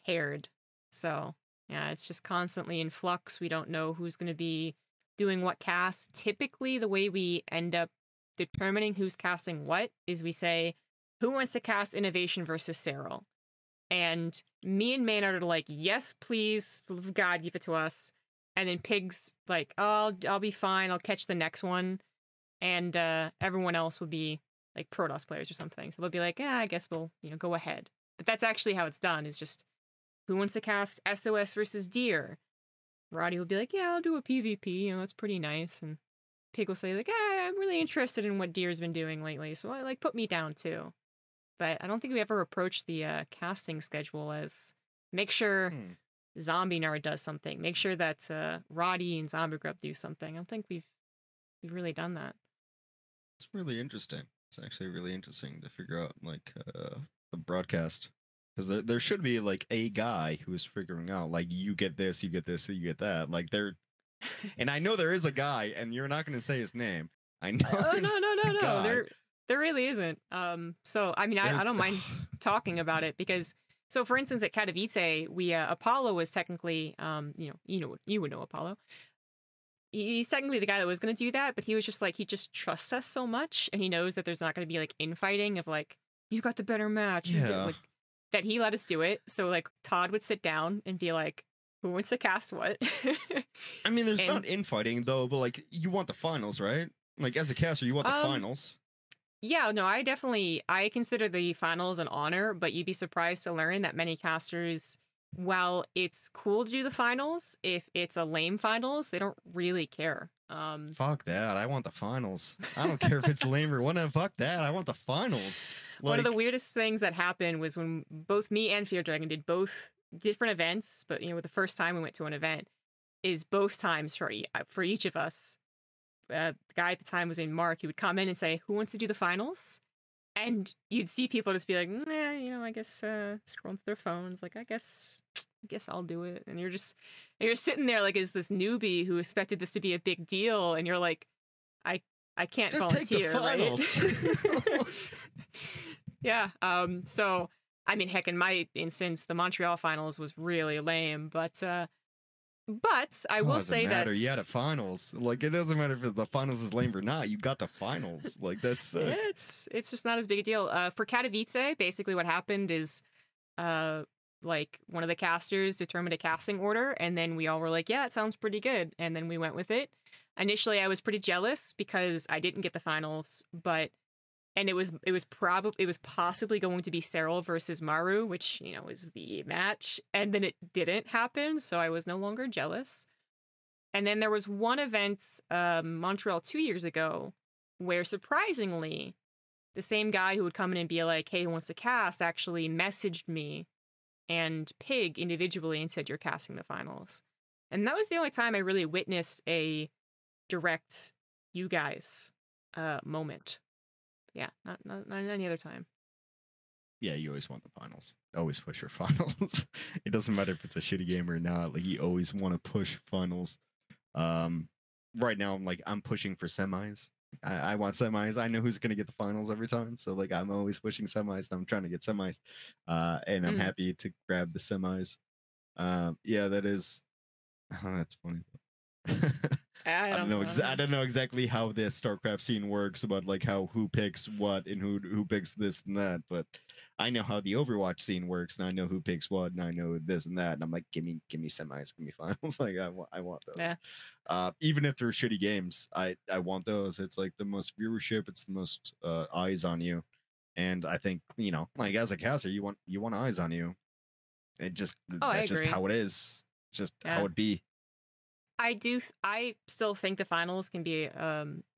paired. So yeah, it's just constantly in flux. We don't know who's going to be doing what cast. Typically, the way we end up determining who's casting what is we say, who wants to cast Innovation versus Cyril? And me and Maynard are like, yes, please, God, give it to us. And then Pig's like, oh, I'll be fine. I'll catch the next one. And everyone else would be like Protoss players or something. So they'll be like, yeah, I guess we'll, go ahead. But that's actually how it's done, is just who wants to cast SOS versus Deer? Roddy will be like, yeah, I'll do a PvP. That's pretty nice. And Pig will say like, I'm really interested in what Deer's been doing lately. So like, put me down too. But I don't think we ever approached the casting schedule as make sure Zombie Nerd does something. Make sure that Roddy and ZombieGrub do something. I don't think we've really done that. It's really interesting. It's actually really interesting to figure out like the broadcast Because there should be like a guy who is figuring out like you get this, you get this, you get that. Like there, and I know there is a guy, and you're not going to say his name. I know. Oh there's no, a guy. there really isn't. So I mean, I don't mind talking about it because so for instance at Katowice, we Apollo was technically you would know Apollo. He's technically the guy that was going to do that, but he was just like he just trusts us so much, and he knows that there's not going to be like infighting of like you got the better match, Yeah. like that he let us do it. So like Todd would sit down and be like, who wants to cast what? I mean, there's not infighting though, but like you want the finals, right? Like as a caster, you want the finals. Yeah, no, I consider the finals an honor, but you'd be surprised to learn that many casters, while it's cool to do the finals, if it's a lame finals, they don't really care. Fuck that. I want the finals. I don't care if it's lame or whatever. Fuck that. I want the finals. Like, one of the weirdest things that happened was when both me and Fear Dragon did both different events, but the first time we went to an event is both times for each of us. The guy at the time was named Mark. He would come in and say, "Who wants to do the finals?" And you'd see people just be like, I guess scrolling through their phones, like I guess I'll do it. And you're sitting there like as this newbie who expected this to be a big deal, and you're like, I can't volunteer, right? Yeah. So I mean, heck, in my instance, the Montreal finals was really lame, but I will say that you had a finals. Like it doesn't matter if the finals is lame or not. You got the finals. Like that's it's just not as big a deal. For Katowice, basically what happened is like one of the casters determined a casting order, and then we all were like, yeah, it sounds pretty good, and then we went with it. Initially I was pretty jealous because I didn't get the finals, and it was possibly going to be Cyril versus Maru, which was the match, and then it didn't happen, so I was no longer jealous. And then there was one event, Montreal 2 years ago, where surprisingly, the same guy who would come in and be like, "Hey, who wants to cast?" actually messaged me and Pig individually and said, "You're casting the finals." And that was the only time I really witnessed a direct "you guys" moment. Yeah, not any other time. Yeah, you always want the finals. Always push your finals. It doesn't matter if it's a shitty game or not. Like you always want to push finals. Right now, I'm pushing for semis. I want semis. I know who's gonna get the finals every time. So like I'm always pushing semis. And I'm trying to get semis. And I'm happy to grab the semis. Yeah, that is. Oh, that's funny. I don't know exactly how the StarCraft scene works about like who picks what and who picks this and that, but I know how the Overwatch scene works, and I know who picks what, and I know this and that, and I'm like, give me semis, give me finals. Like I want those. Yeah. Even if they're shitty games, I want those. It's like the most viewership, it's the most eyes on you, and I think like as a caster, you want eyes on you. It just that's just how it is. Just how it be. I still think the finals can be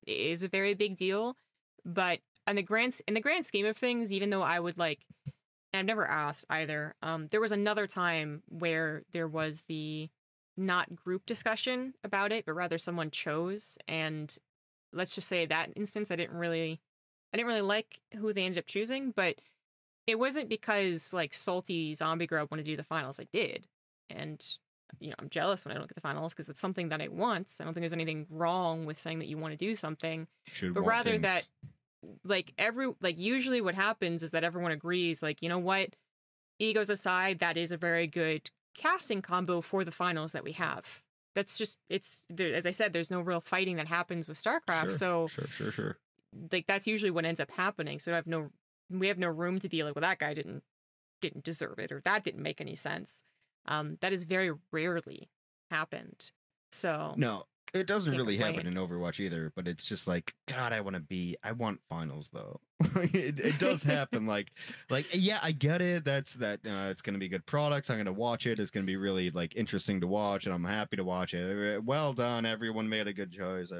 is a very big deal, but in the grand scheme of things, even though I would like, and I've never asked either. There was another time where there was the not group discussion about it, but rather someone chose, and let's just say that instance, I didn't really like who they ended up choosing, but it wasn't because like salty ZombieGrub wanted to do the finals. I did, and I'm jealous when I don't get the finals because it's something that I want. I don't think there's anything wrong with saying that you want to do something, but rather that usually what happens is that everyone agrees, like, you know what, egos aside, that is a very good casting combo for the finals that we have. That's just, it's there, as I said, there's no real fighting that happens with StarCraft. Sure. Like that's usually what ends up happening. So we have no room to be like, well, that guy didn't deserve it, or that didn't make any sense. That has very rarely happened. So no, it doesn't really happen in Overwatch either, but it's just like, God, I want finals though. it does happen. like, yeah, I get it. It's going to be good products. I'm going to watch it. It's going to be really like interesting to watch, and I'm happy to watch it. Well done. Everyone made a good choice.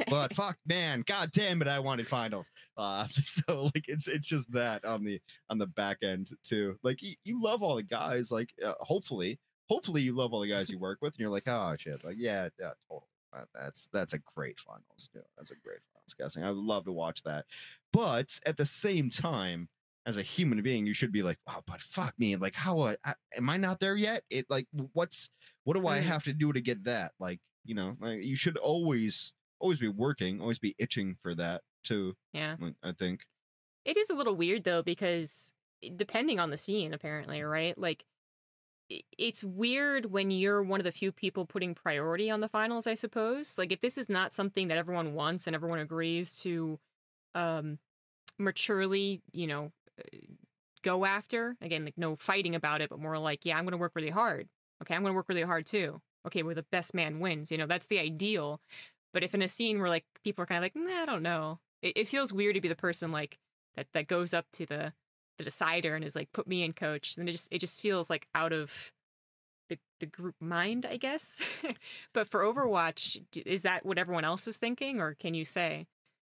But fuck, man, God damn it. I wanted finals. So like, it's just that on the back end too. Like you love all the guys, like, hopefully you love all the guys you work with, and you're like, oh shit. Like, yeah, totally. That's a great finals. Yeah, that's a great finals casting. I would love to watch that. But at the same time, as a human being, you should be like, oh, but fuck me, like how am I not there yet? It like what do I have to do to get that? Like, like you should always be working, always be itching for that too. Yeah. Like, I think it is a little weird though, because depending on the scene, apparently, right? Like, it's weird when you're one of the few people putting priority on the finals, I suppose. Like, if this is not something that everyone wants and everyone agrees to maturely, go after, again, like no fighting about it, but more like, yeah, I'm going to work really hard. Okay, I'm going to work really hard too. Okay, where the best man wins, that's the ideal. But if in a scene where like people are kind of like, nah, I don't know, it feels weird to be the person like that goes up to the decider and is like, put me in, coach. And it just feels like out of the group mind, I guess. But for Overwatch, is that what everyone else is thinking, or can you say?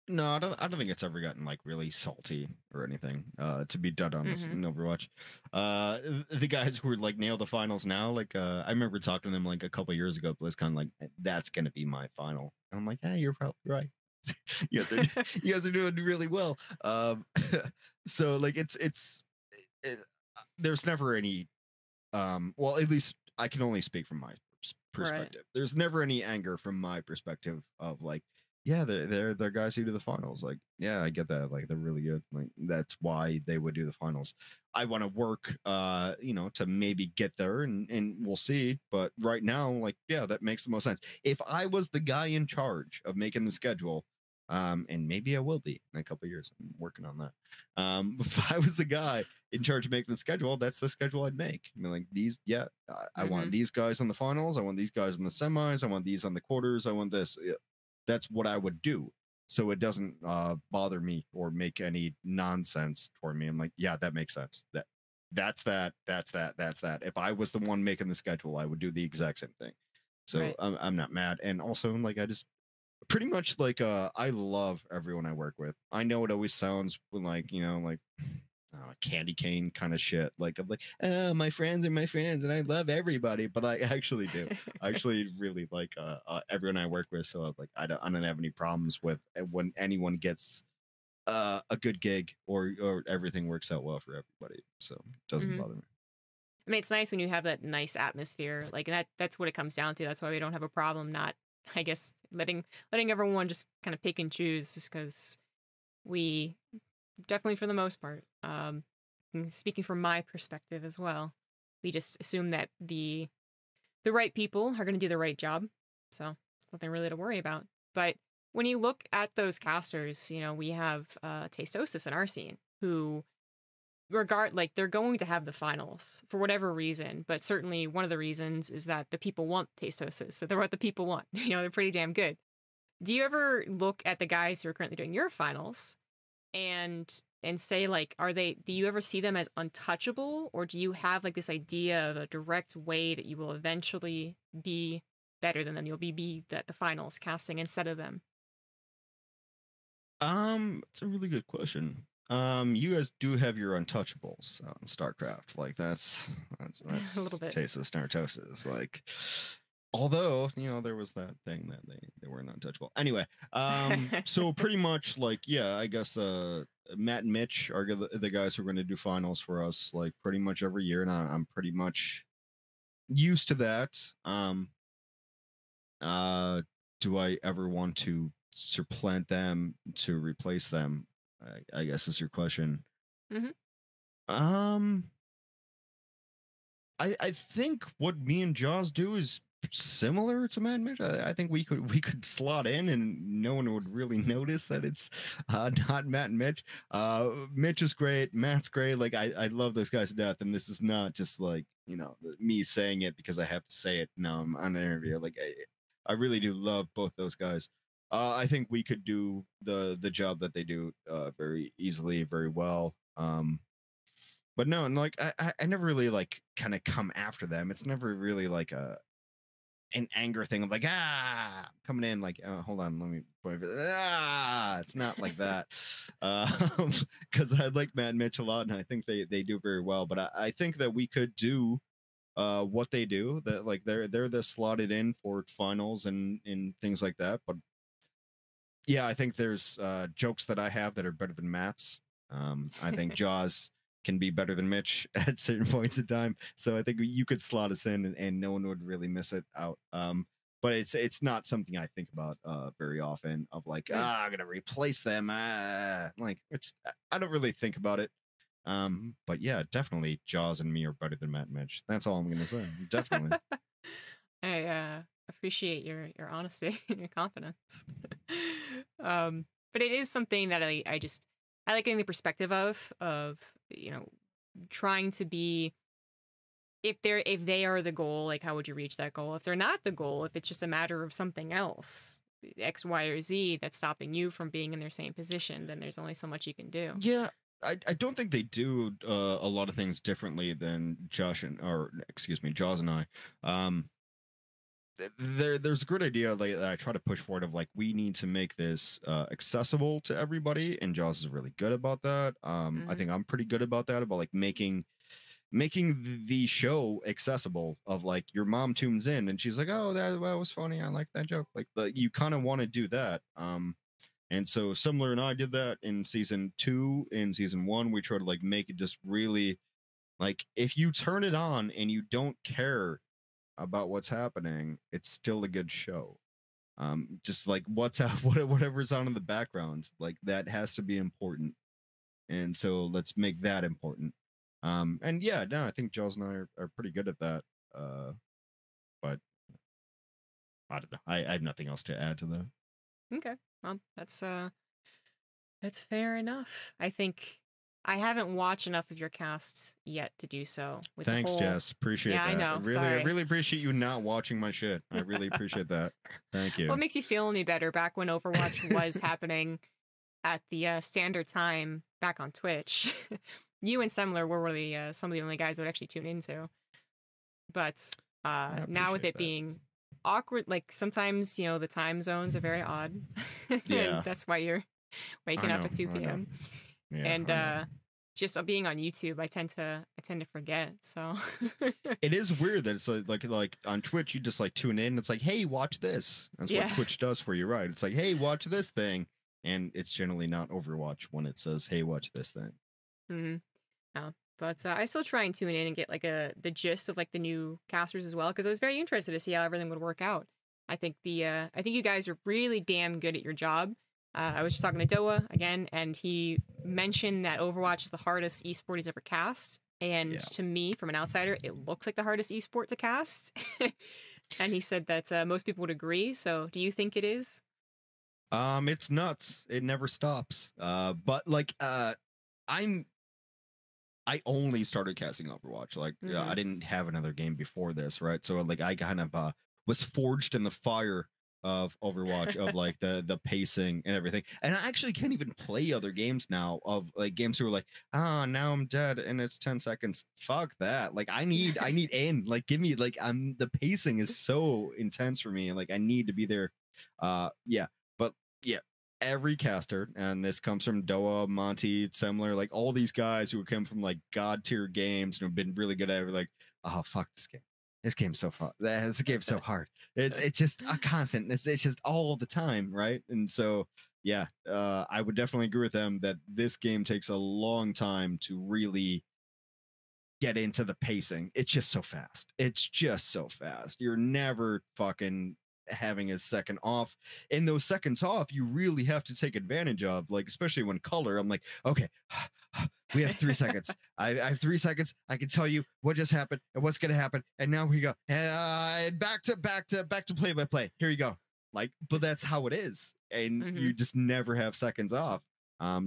No, I don't think it's ever gotten like really salty or anything. To be dead honest, in Overwatch, the guys who are like nail the finals now, like I remember talking to them like a couple years ago at BlizzCon, like that's gonna be my final. And I'm like, yeah, you're probably right. you guys are doing really well. So like there's never any well, at least I can only speak from my perspective. Right. There's never any anger from my perspective of like, yeah, they're guys who do the finals. Like, yeah, I get that. Like, they're really good. Like, that's why they would do the finals. I want to work, to maybe get there, and we'll see. But right now, like, yeah, that makes the most sense. If I was the guy in charge of making the schedule, and maybe I will be in a couple of years. I'm working on that. If I was the guy in charge of making the schedule, that's the schedule I'd make. I mean, like these, yeah, I want these guys on the finals. I want these guys in the semis. I want these on the quarters. I want this. That's what I would do. So it doesn't bother me or make any nonsense toward me. I'm like, yeah, that makes sense. That's that. If I was the one making the schedule, I would do the exact same thing. So right. I'm not mad. And also, like, I just pretty much like I love everyone I work with. I know it always sounds like, like candy cane kind of shit. Like, I'm like, oh, my friends are my friends and I love everybody, but I actually do. I actually really like everyone I work with. So like, I don't have any problems with when anyone gets a good gig or everything works out well for everybody. So it doesn't bother me. I mean, it's nice when you have that nice atmosphere. Like that's what it comes down to. That's why we don't have a problem not, I guess, letting everyone just kind of pick and choose, just because we definitely, for the most part, speaking from my perspective as well, we just assume that the right people are going to do the right job. So nothing really to worry about. But when you look at those casters, we have Tastosis in our scene who they're going to have the finals for whatever reason, but certainly one of the reasons is that the people want Tastosis. So they're what the people want. They're pretty damn good. Do you ever look at the guys who are currently doing your finals and say, like, do you ever see them as untouchable, or do you have like this idea of a direct way that you will eventually be better than them? You'll be at the finals casting instead of them. It's a really good question. You guys do have your untouchables on StarCraft. Like that's a little bit. Taste of Snartosis. Like, although there was that thing that they weren't untouchable. Anyway, so pretty much like, yeah, I guess Matt and Mitch are the guys who are going to do finals for us like pretty much every year, and I'm pretty much used to that. Do I ever want to supplant them to replace them? I guess is your question. I think what me and Jaws do is similar to Matt and Mitch. I think we could slot in and no one would really notice that it's not Matt and Mitch. Mitch is great, Matt's great. Like I love those guys to death, and this is not just like me saying it because I have to say it. No, I'm on an interview. Like I really do love both those guys. I think we could do the job that they do very easily, very well. But no, and like I never really like kind of come after them. It's never really like an anger thing of like, coming in like, hold on, let me point it's not like that. Because I like Matt and Mitch a lot, and I think they do very well. But I think that we could do what they do. That like they're the slotted in for finals and things like that. But yeah, I think there's jokes that I have that are better than Matt's. I think Jaws can be better than Mitch at certain points in time. So I think you could slot us in and no one would really miss it out. But it's not something I think about very often of like, I'm gonna replace them. Like I don't really think about it. But yeah, definitely Jaws and me are better than Matt and Mitch. That's all I'm gonna say. Definitely. I appreciate your honesty and your confidence. But it is something that I like getting the perspective of trying to be, if they are the goal, like how would you reach that goal? If they're not the goal, if it's just a matter of something else, X, Y, or Z that's stopping you from being in their same position, then there's only so much you can do. Yeah. I don't think they do a lot of things differently than Jaws and I. There's a good idea that I try to push forward of like, we need to make this accessible to everybody, and Jaws is really good about that. I think I'm pretty good about that, about like making the show accessible, of like your mom tunes in and she's like, oh, that was funny, I like that joke, like you kind of want to do that. And so Semmler and I did that in season 2. In season 1, we tried to like make it just really like, if you turn it on and you don't care about what's happening, it's still a good show. Just like whatever's on in the background, like that has to be important. And so let's make that important. And yeah, no, I think Jaws and I are pretty good at that. But I don't know. I have nothing else to add to that. Okay. Well, that's fair enough. I think I haven't watched enough of your casts yet to do so. Thanks, Jess. Appreciate that. I know. I really appreciate you not watching my shit. I really appreciate that. Thank you. What makes you feel any better? Back when Overwatch was happening at the standard time back on Twitch, you and Semmler were really some of the only guys I would actually tune into. But now with it being awkward, like sometimes the time zones are very odd. Yeah. And that's why you're waking up at 2 p.m. Yeah, and just being on YouTube, I tend to forget. So it is weird that it's like on Twitch you just like tune in and it's like, hey, watch this. That's what Twitch does for you, right? It's like, hey, watch this thing, and it's generally not Overwatch when it says, hey, watch this thing. Oh, but I still try and tune in and get like the gist of like the new casters as well, because I was very interested to see how everything would work out. I think you guys are really damn good at your job. I was just talking to Doa again, and he mentioned that Overwatch is the hardest esport he's ever cast. And to me, from an outsider, it looks like the hardest esport to cast. And he said that most people would agree. So do you think it is? It's nuts. It never stops. But like, I only started casting Overwatch. Like, I didn't have another game before this, right? So like, I kind of was forged in the fire of Overwatch, of like the pacing and everything. And I actually can't even play other games now, of like games who are like, now I'm dead and it's 10 seconds. Fuck that. Like I need in, like, give me, like, the pacing is so intense for me, and like I need to be there. Every caster, and this comes from Doa, Monty, Semmler, like all these guys who come from like god tier games and have been really good at it, like, oh fuck this game. This game's so fun. This game's so hard. It's just a constant. It's just all the time, right? And so, yeah, I would definitely agree with them that this game takes a long time to really get into the pacing. It's just so fast. You're never fucking having a second off. And those seconds off, you really have to take advantage of, like, especially when color, I'm like, okay, we have 3 seconds. I have 3 seconds. I can tell you what just happened and what's going to happen. And now we go, and back to play by play. Here you go. Like, but that's how it is. And you just never have seconds off.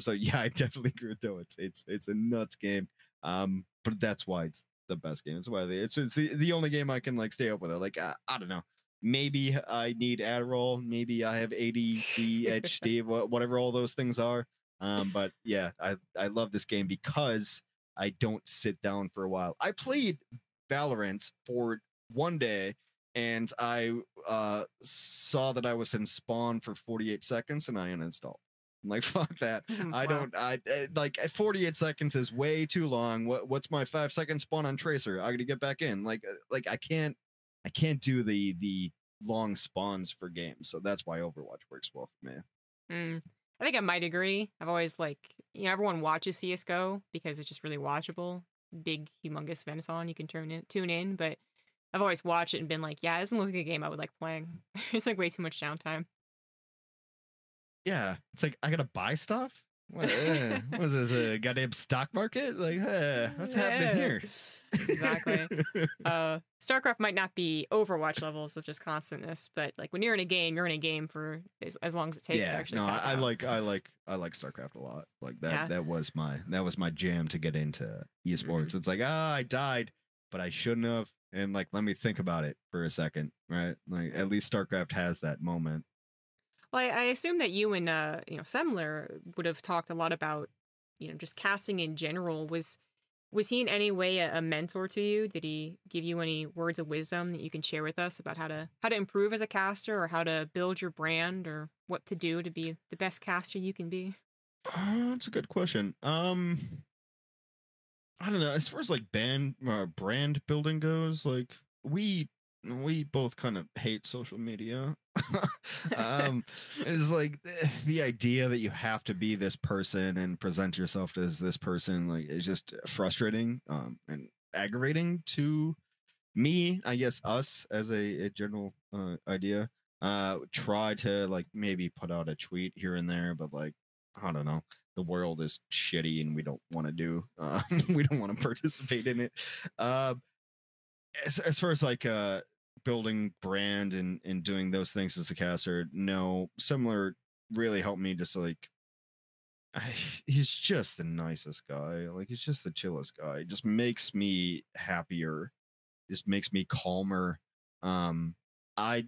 So yeah, I definitely agree with Joe. It's a nuts game. But that's why it's the best game. It's why it's the only game I can like stay up with it. Like, I don't know. Maybe I need Adderall. Maybe I have ADHD, whatever all those things are. But yeah, I love this game because I don't sit down for a while. I played Valorant for one day, and I saw that I was in spawn for 48 seconds, and I uninstalled. I'm like, fuck that. Wow. I like 48 seconds is way too long. What's my 5-second spawn on Tracer? I gotta get back in. Like I can't do the long spawns for games. So that's why Overwatch works well for me. I think I might agree. I've always like, everyone watches CS:GO because it's just really watchable. Big, humongous events on, you can tune in, but I've always watched it and been like, yeah, it doesn't look like a game I would like playing. It's like way too much downtime. Yeah, it's like I gotta buy stuff. What is this, a goddamn stock market? Like, what's happening here? Exactly. StarCraft might not be Overwatch levels of just constantness, but like when you're in a game, you're in a game for as long as it takes to actually. No, I like StarCraft a lot. Like that was my jam to get into esports. It's like, I died, but I shouldn't have. And like, let me think about it for a second, right? Like, at least StarCraft has that moment. Well, I assume that you and Semmler would have talked a lot about just casting in general. Was he in any way a mentor to you? Did he give you any words of wisdom that you can share with us about how to improve as a caster, or how to build your brand, or what to do to be the best caster you can be? That's a good question. I don't know. As far as like brand building goes, like we both kind of hate social media. It's like the idea that you have to be this person and present yourself as this person, like, it's just frustrating and aggravating to me. I guess us as a general idea. Try to like maybe put out a tweet here and there, but like, I don't know. The world is shitty and we don't want to do we don't want to participate in it. As far as like building brand and doing those things as a caster, no. Semmler really helped me. Just like, he's just the nicest guy. Like, he's just the chillest guy. Just makes me happier, just makes me calmer. I,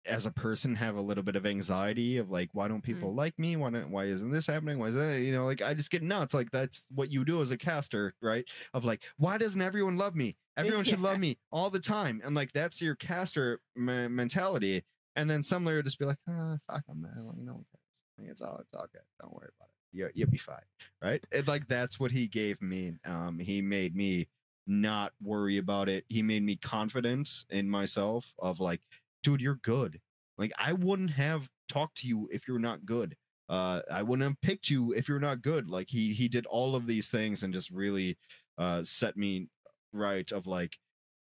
as a person, have a little bit of anxiety of like, why don't people like me? Why isn't this happening? Why is that? Like, I just get nuts. Like, that's what you do as a caster, right? Of like, why doesn't everyone love me? Everyone should love me all the time. And like, that's your caster mentality. And then Semmler would just be like, fuck them, man. Like, like, it's all good. Don't worry about it. You'll be fine, right? And like, that's what he gave me. He made me not worry about it. He made me confident in myself of like, dude, you're good. Like, I wouldn't have talked to you if you're not good. I wouldn't have picked you if you're not good. Like, he did all of these things and just really set me right of like,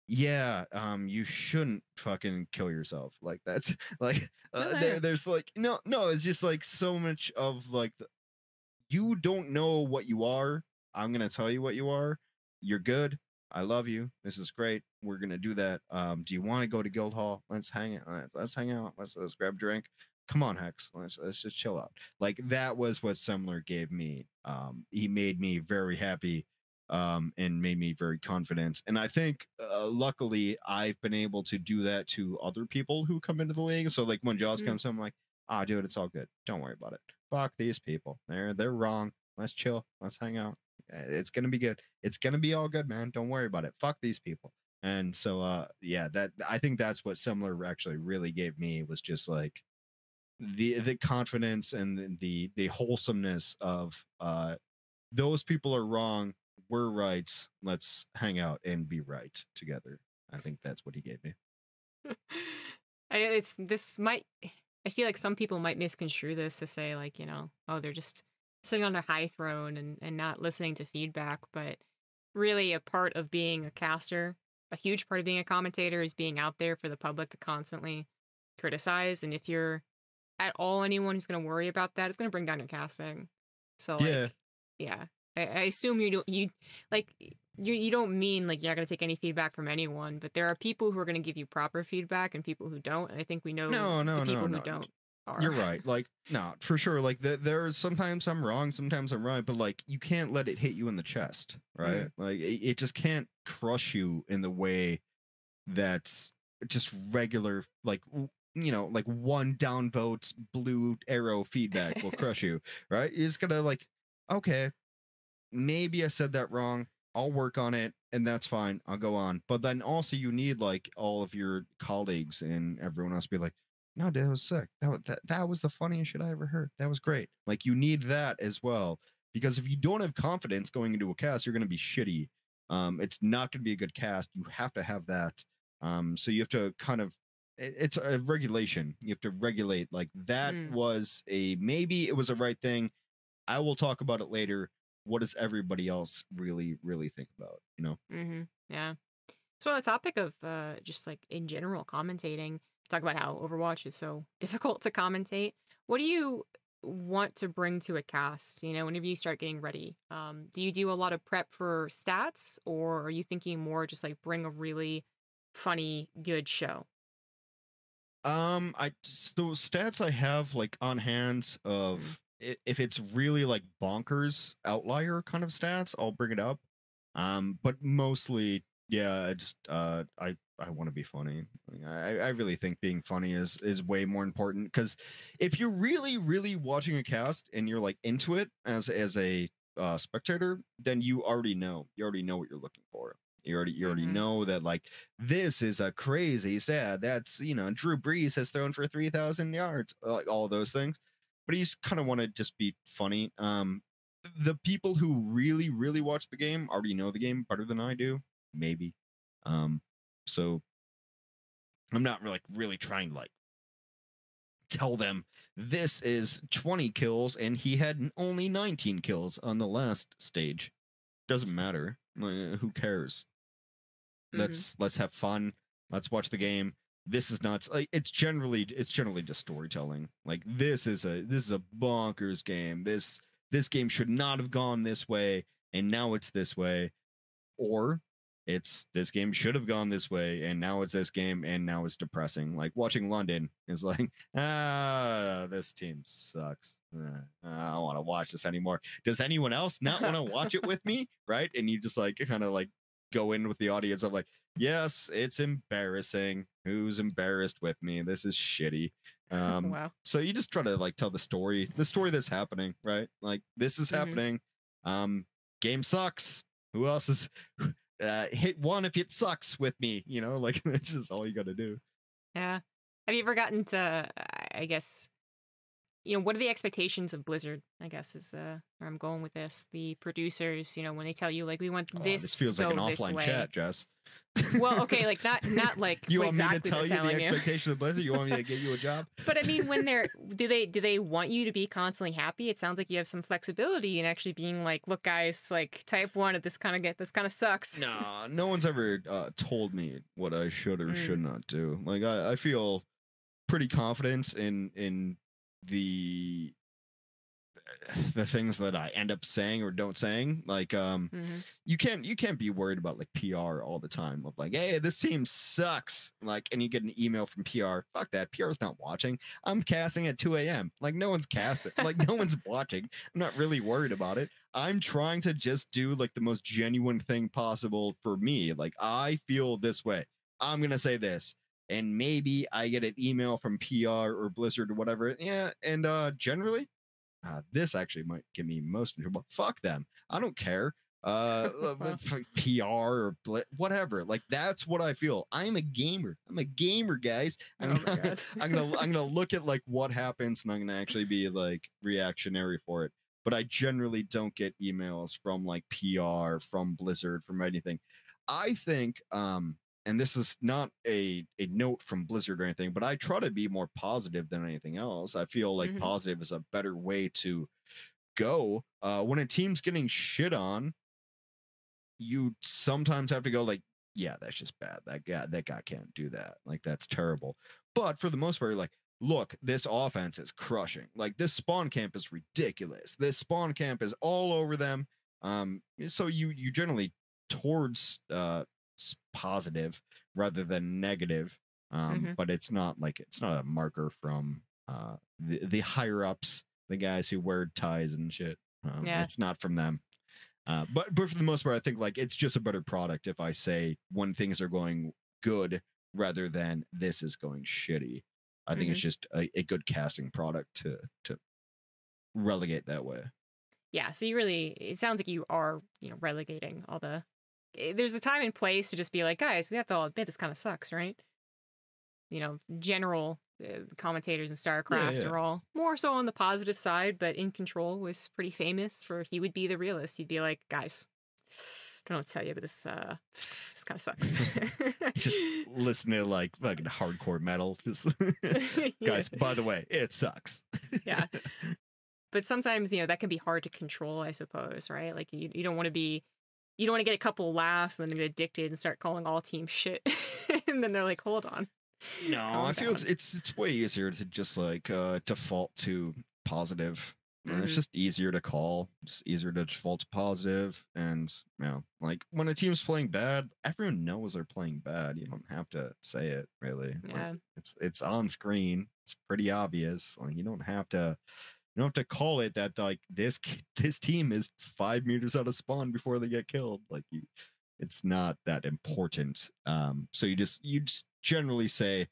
you shouldn't fucking kill yourself. Like, that's like there's like no, it's just like so much of like you don't know what you are. I'm gonna tell you what you are. You're good. I love you. This is great. We're gonna do that. Do you want to go to Guildhall? Let's hang out. Let's hang out. Let's grab a drink. Come on, Hex. Let's just chill out. Like, that was what Semmler gave me. He made me very happy, and made me very confident. And I think, luckily, I've been able to do that to other people who come into the league. So like when Jaws comes, I'm like, dude, it's all good. Don't worry about it. Fuck these people. They're wrong. Let's chill. Let's hang out. It's gonna be good. It's gonna be all good, man. Don't worry about it. Fuck these people. And so that, I think that's what Semmler actually really gave me, was just like the confidence and the wholesomeness of those people are wrong, we're right, let's hang out and be right together. I think that's what he gave me. I feel like some people might misconstrue this to say like, they're just sitting on their high throne and not listening to feedback. But really, a part of being a caster, a huge part of being a commentator, is being out there for the public to constantly criticize. And if you're at all anyone who's going to worry about that, it's going to bring down your casting. So like, I assume you don't mean like you're not going to take any feedback from anyone, but there are people who are going to give you proper feedback and people who don't. And I think we know the people who don't are. You're right. Like, no, for sure. Like, there's sometimes I'm wrong, sometimes I'm right, but like, you can't let it hit you in the chest, right? Like, it just can't crush you in the way that's just regular, like, like one downvote blue arrow feedback will crush you, right? You just gotta like, okay, maybe I said that wrong. I'll work on it, and that's fine. I'll go on. But then also, you need like all of your colleagues and everyone else be like, no, dude, that was sick. That was the funniest shit I ever heard. That was great. Like, you need that as well, because if you don't have confidence going into a cast, you're going to be shitty. It's not going to be a good cast. You have to have that. So you have to kind of, it's a regulation. You have to regulate. Like that Mm. was maybe it was a right thing. I will talk about it later. What does everybody else really think about? You know? Mm-hmm. Yeah. So on the topic of just like in general commentating, talk about how Overwatch is so difficult to commentate. What do you want to bring to a cast? You know, whenever you start getting ready, do you do a lot of prep for stats, or are you thinking more just like bring a really funny, good show? So stats I have like on hand of Mm. if it's really like bonkers outlier kind of stats, I'll bring it up. But mostly, yeah, I want to be funny. I really think being funny is way more important because if you're really watching a cast and you're like into it as a spectator, then you already know what you're looking for. You already Mm-hmm. know that like this is a crazy stat. That's Drew Brees has thrown for 3,000 yards, like all those things. But he's kind of want to just be funny. The people who really watch the game already know the game better than I do, maybe. So I'm not really trying to like tell them this is 20 kills and he had only 19 kills on the last stage. Doesn't matter. Who cares? Mm-hmm. Let's have fun. Let's watch the game. This is not like it's generally just storytelling. Like this is a bonkers game. This game should not have gone this way and now it's this way, or it's this game should have gone this way and now it's this game and now it's depressing. Like watching London is like, this team sucks. I don't want to watch this anymore. Does anyone else not want to watch it with me? Right? And you just like kind of like go in with the audience of like, yes, it's embarrassing. Who's embarrassed with me? This is shitty. Wow. So you just try to like tell the story that's happening, right? Like this is Mm-hmm. happening. Game sucks. Who else is hit one if it sucks with me? Like that's just all you got to do. Yeah. Have you ever gotten to, I guess, what are the expectations of Blizzard? I guess is where I'm going with this. The producers, when they tell you like we want Oh, this this to feels like an go this offline way. chat, Jess. Well, okay, like not like You what want me to exactly tell they're you the telling you. expectation of Blizzard? You want me to get you a job? But I mean, when do they want you to be constantly happy? It sounds like you have some flexibility in actually being like, look, guys, like type 1 at this kind of sucks. Nah, no one's ever told me what I should or should not do. Like I feel pretty confident in the things that I end up saying or don't saying. Like you can't be worried about like PR all the time of like, hey, this team sucks. Like, and you get an email from PR. Fuck that. PR's not watching. I'm casting at 2 a.m. Like no one's casting. Like no one's watching. I'm not really worried about it. I'm trying to just do like the most genuine thing possible for me. Like I feel this way. I'm gonna say this. And maybe I get an email from PR or Blizzard or whatever. Yeah, and generally this actually might get me most in trouble. Fuck them. I don't care. Wow. PR or whatever. Like that's what I feel. I'm a gamer. I'm a gamer, guys. Oh my God. I'm gonna look at like what happens, and I'm gonna actually be like reactionary for it. But I generally don't get emails from like PR, from Blizzard, from anything. I think and this is not a note from Blizzard or anything, but I try to be more positive than anything else. I feel like positive is a better way to go. When a team's getting shit on, you sometimes have to go like, yeah, that's just bad. That guy can't do that. Like that's terrible. But for the most part, you're like, look, this offense is crushing. Like this spawn camp is ridiculous. This spawn camp is all over them. So you generally towards positive rather than negative. But it's not a marker from the higher ups, the guys who wear ties and shit. Yeah. It's not from them. But for the most part, I think like it's just a better product if I say when things are going good rather than this is going shitty. I think it's just a good casting product to relegate that way. Yeah, so it sounds like you are, relegating all the. There's a time and place to just be like, guys, we have to all admit this kind of sucks, right? General commentators in StarCraft are all more so on the positive side, but In Control was pretty famous for he would be the realist. He'd be like, guys, don't know what to tell you, but this kind of sucks. Just listen to like fucking hardcore metal. Just guys, by the way, it sucks. Yeah. But sometimes, that can be hard to control, I suppose, right? Like you don't want to get a couple laughs and then get addicted and start calling all teams shit. And then they're like, hold on. No, I feel it's way easier to just like default to positive. It's just easier to call, just easier to default to positive. And like when a team's playing bad, everyone knows they're playing bad. You don't have to say it, really. Yeah. Like, it's on screen. It's pretty obvious. Like you don't have to call it that. Like this team is 5 meters out of spawn before they get killed. Like it's not that important. So you just generally say,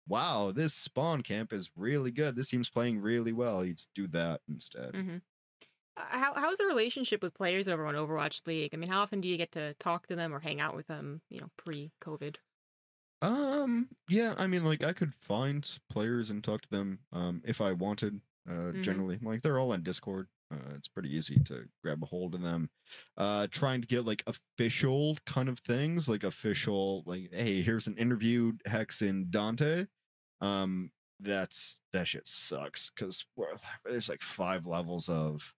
wow, this spawn camp is really good. This team's playing really well. You just do that instead. How's the relationship with players over on Overwatch League? I mean, how often do you get to talk to them or hang out with them, pre-COVID? Yeah, I mean, like I could find players and talk to them if I wanted. Generally, like they're all on Discord. It's pretty easy to grab a hold of them. Trying to get like official kind of things, like official, like, hey, here's an interview, Hex and Dante. That shit sucks because there's like 5 levels of.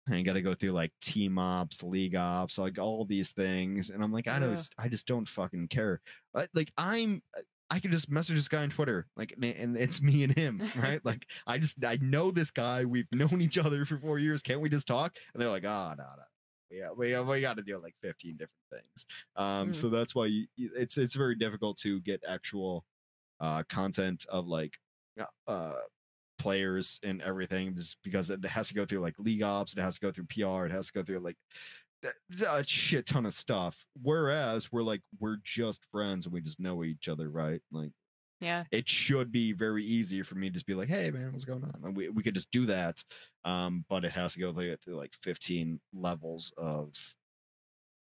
And you got to go through like team ops, league ops, like all these things, and I'm like, I just don't fucking care. Like I can just message this guy on Twitter, like, and it's me and him, right? Like, I know this guy. We've known each other for 4 years. Can't we just talk? And they're like, no. Yeah, we got to do like 15 different things. So that's why it's very difficult to get actual content of like players and everything, just because it has to go through like league ops, it has to go through PR, it has to go through like a shit ton of stuff, whereas we're just friends and we just know each other, right? Like, yeah, it should be very easy for me to just be like, hey man, what's going on? And we could just do that, but it has to go through like 15 levels of,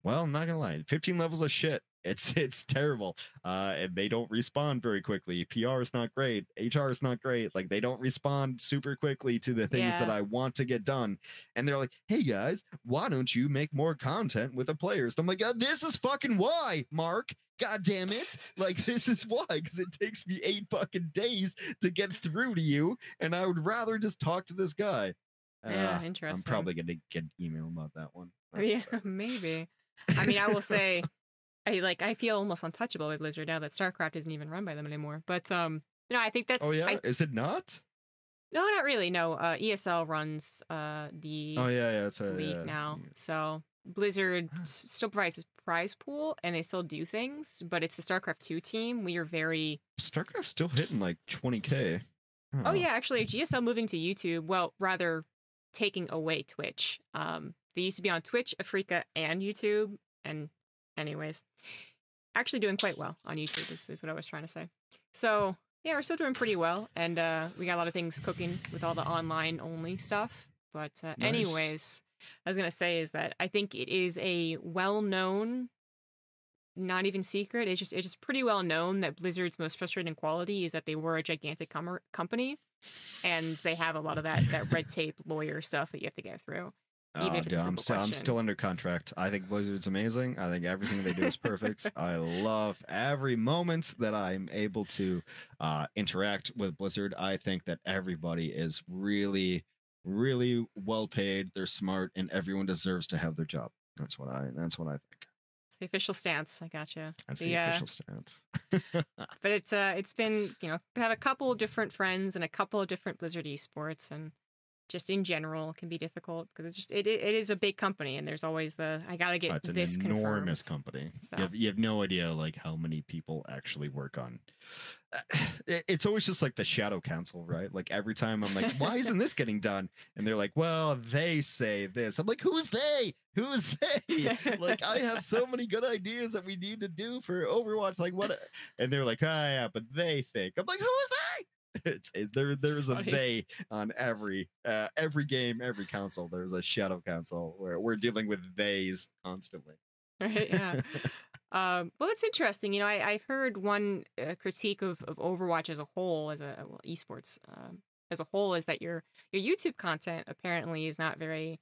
well, I'm not gonna lie, 15 levels of shit. It's terrible, and they don't respond very quickly. PR is not great, HR is not great. Like, they don't respond super quickly to the things that I want to get done. And they're like, hey guys, why don't you make more content with the players? And I'm like, this is fucking why, Mark. God damn it. Like, this is why, because it takes me 8 fucking days to get through to you, and I would rather just talk to this guy. Interesting. I'm probably gonna get email about that one. Yeah, maybe. I mean, I will say, I feel almost untouchable with Blizzard now that StarCraft isn't even run by them anymore. But I think that's. Oh yeah, is it not? No, not really. No, ESL runs the. Oh yeah, it's a league now. So Blizzard still provides this prize pool, and they still do things, but it's the StarCraft 2 team. We are very. StarCraft's still hitting like 20K. Oh yeah, actually, GSL moving to YouTube. Well, rather taking away Twitch. They used to be on Twitch, Africa, and YouTube, and anyways, actually doing quite well on YouTube is what I was trying to say. So yeah, we're still doing pretty well, and we got a lot of things cooking with all the online only stuff. But Nice. Anyways, I was gonna say is that I think it is a well-known, not even secret. It's just pretty well known that Blizzard's most frustrating quality is that they were a gigantic company, and they have a lot of that red tape lawyer stuff that you have to get through. Even if it's a simple question. I'm still under contract. I think Blizzard's amazing. I think everything they do is perfect. I love every moment that I'm able to interact with Blizzard. I think that everybody is really, really well paid. They're smart, and everyone deserves to have their job. That's what I think. It's the official stance. I gotcha. That's the official stance. But it's been, I have a couple of different friends and a couple of different Blizzard esports, and just in general can be difficult because it is a big company, and there's always I gotta get this confirmed. It's an enormous company. So. You have no idea like how many people actually work on. It's always just like the shadow council, right? Like every time I'm like, why isn't this getting done? And they're like, well, they say this. I'm like, who's they? Who's they? Like, I have so many good ideas that we need to do for Overwatch. Like, what? And they're like, yeah, but they think. I'm like, who is they? There's a they on every game, every council. There's a shadow council where we're dealing with theys constantly. Right? Yeah. Well, it's interesting. I've heard one critique of Overwatch as a whole, esports as a whole, is that your YouTube content apparently is not very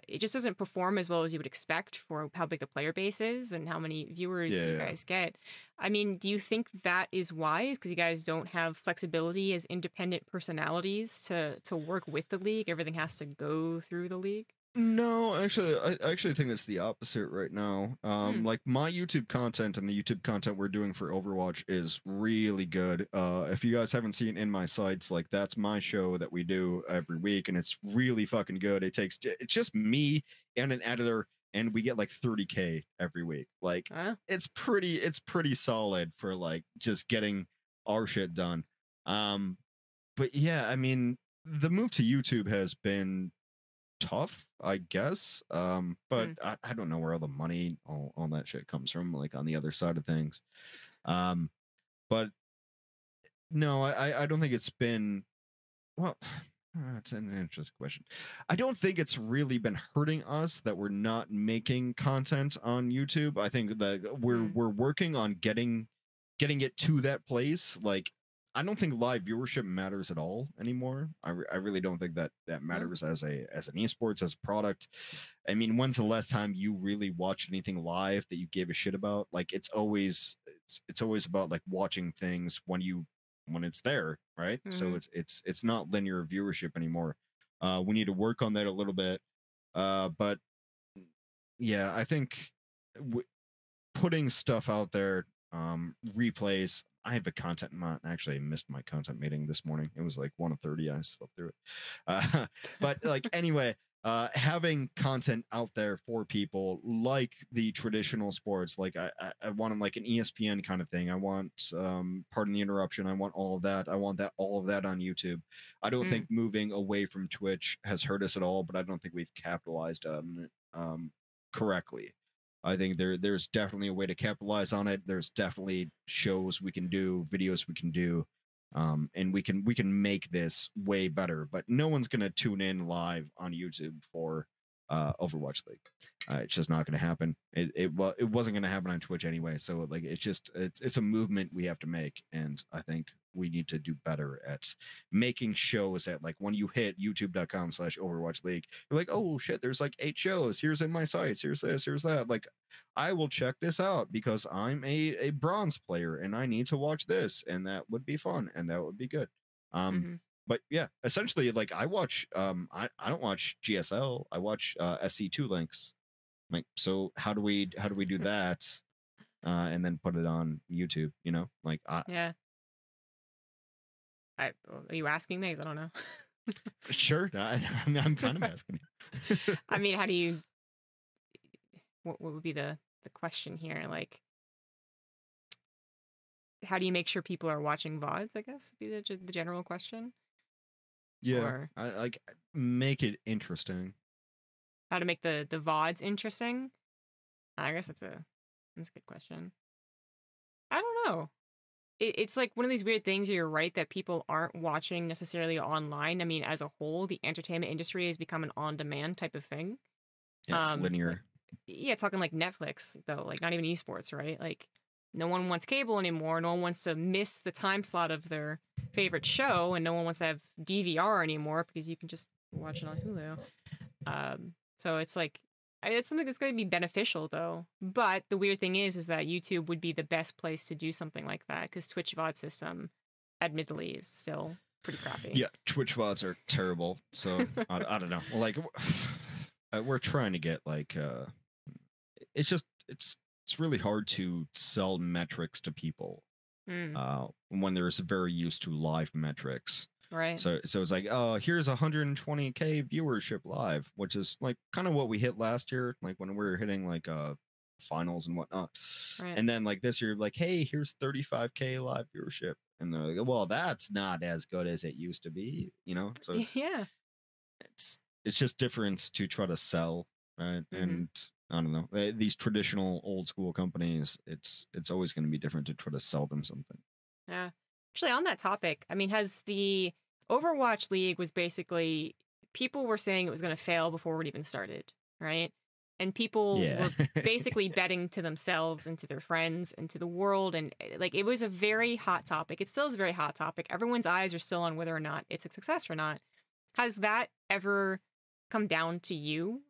it just doesn't perform as well as you would expect for how big the player base is and how many viewers you guys get. I mean, do you think that is wise because you guys don't have flexibility as independent personalities to work with the league? Everything has to go through the league? No, actually, I actually think it's the opposite right now. Like my YouTube content and the YouTube content we're doing for Overwatch is really good. If you guys haven't seen In My Sights, like that's my show that we do every week, and it's really fucking good. It's just me and an editor, and we get like 30K every week. Like it's pretty solid for like just getting our shit done. But yeah, I mean, the move to YouTube has been tough, I guess. But I don't know where all the money, all that shit comes from, like on the other side of things. But no, I don't think it's been, well, it's an interesting question. I don't think it's really been hurting us that we're not making content on YouTube. I think that we're working on getting it to that place. Like, I don't think live viewership matters at all anymore. I really don't think that matters as an esports, as a product. I mean, when's the last time you really watched anything live that you gave a shit about? Like, it's always about like watching things when it's there, right? So it's not linear viewership anymore. We need to work on that a little bit. But yeah, I think putting stuff out there, replays. I have a content actually I missed my content meeting this morning. It was like 1:30. I slept through it. But like anyway, having content out there for people like the traditional sports, like I want like an ESPN kind of thing. I want pardon the interruption. I want all of that. I want all of that on YouTube. I don't think moving away from Twitch has hurt us at all, but I don't think we've capitalized on it correctly. I think there's definitely a way to capitalize on it. There's definitely shows we can do, videos we can do, and we can make this way better. But no one's gonna tune in live on YouTube for Overwatch League. It's just not gonna happen. It wasn't gonna happen on Twitch anyway. So like it's a movement we have to make, and I think we need to do better at making shows that, like, when you hit youtube.com/Overwatch League, you're like, oh shit, there's like 8 shows. Here's In My Sights. Here's this. Here's that. Like, I will check this out because I'm a bronze player and I need to watch this, and that would be fun and that would be good. But yeah, essentially, like I watch, I don't watch GSL. I watch SC2 links. Like, so how do we do that, and then put it on YouTube? You know, like yeah. Are you asking me? I don't know. Sure, I'm kind of asking you. I mean, how do you? What would be the question here? Like, how do you make sure people are watching VODs? I guess would be the general question. Yeah, or I like make it interesting. How to make the VODs interesting? I guess that's a good question. I don't know. It's like one of these weird things where you're right that people aren't watching necessarily online. I mean, as a whole, the entertainment industry has become an on-demand type of thing. Yeah, it's linear. Like, yeah, talking like Netflix, though, like not even esports, right? Like, no one wants cable anymore. No one wants to miss the time slot of their favorite show, and no one wants to have DVR anymore because you can just watch it on Hulu. So it's like, it's something that's going to be beneficial, though. But the weird thing is that YouTube would be the best place to do something like that because Twitch VOD system, admittedly, is still pretty crappy. Yeah, Twitch VODs are terrible. So I don't know. Like, we're trying to get like, it's really hard to sell metrics to people when they're very used to live metrics. Right. So it's like, oh, here's 120K viewership live, which is like kind of what we hit last year, like when we were hitting like finals and whatnot. Right. And then like this year, like, hey, here's 35K live viewership, and they're like, well, that's not as good as it used to be, you know. So it's, yeah, it's just different to try to sell, right? And I don't know, these traditional old school companies, it's always going to be different to try to sell them something. Yeah. Actually, on that topic, I mean, has the Overwatch League was basically, people were saying it was going to fail before it even started, right? And people were basically betting to themselves and to their friends and to the world. And like, it was a very hot topic. It still is a very hot topic. Everyone's eyes are still on whether or not it's a success or not. Has that ever come down to you,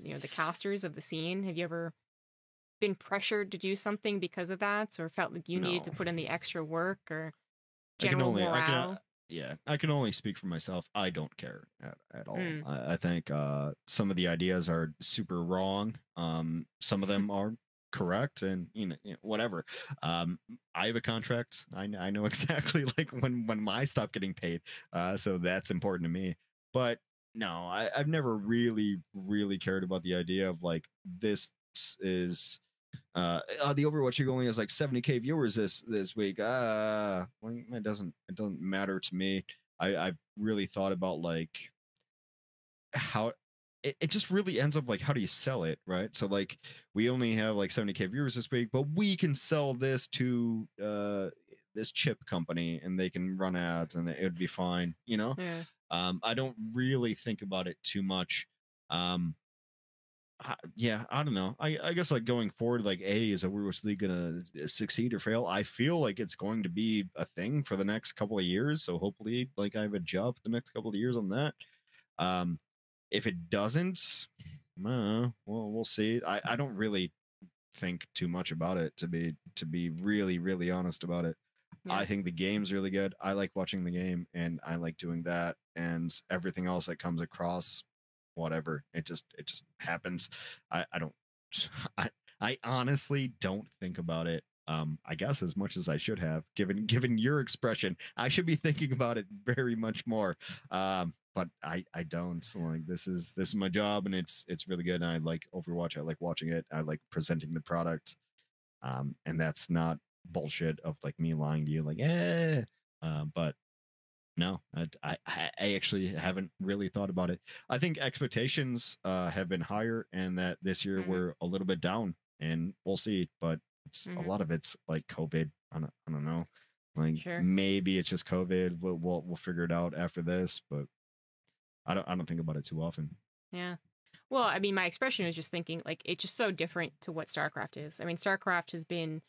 you know, the casters of the scene? Have you ever been pressured to do something because of that, or felt like you needed No. to put in the extra work, or I can general only, morale? yeah, I can only speak for myself. I don't care at all. Mm, I think some of the ideas are super wrong. Some of them are correct, and whatever. I have a contract. I know exactly like when I stop getting paid. So that's important to me. But no, I've never really cared about the idea of like this is the Overwatch only has like 70K viewers this week. Well, it doesn't matter to me. I've really thought about like how it just really ends up like, how do you sell it, right? So like we only have like 70K viewers this week, but we can sell this to this chip company and they can run ads and it would be fine, yeah. I don't really think about it too much. Yeah, I don't know. I guess like going forward, like, is Overwatch League gonna succeed or fail? I feel like it's going to be a thing for the next couple of years. So hopefully, like, I have a job for the next couple of years on that. If it doesn't, well, we'll see. I don't really think too much about it, to be really honest about it. Yeah. I think the game's really good. I like watching the game, and I like doing that, and everything else that comes across, whatever. It just happens. I don't. I honestly don't think about it. I guess as much as I should have, given your expression, I should be thinking about it very much more. But I don't. So, like, this is my job, and it's really good. And I like Overwatch. I like watching it. I like presenting the product. And that's not bullshit of like me lying to you, like, but no, I actually haven't really thought about it. I think expectations have been higher, and that this year we're a little bit down, and we'll see. But it's a lot of it's like COVID. I don't know. Like, maybe it's just COVID. We'll figure it out after this, but I don't think about it too often. Yeah. Well, I mean, my expression was just thinking like it's just so different to what StarCraft is. I mean, StarCraft has been,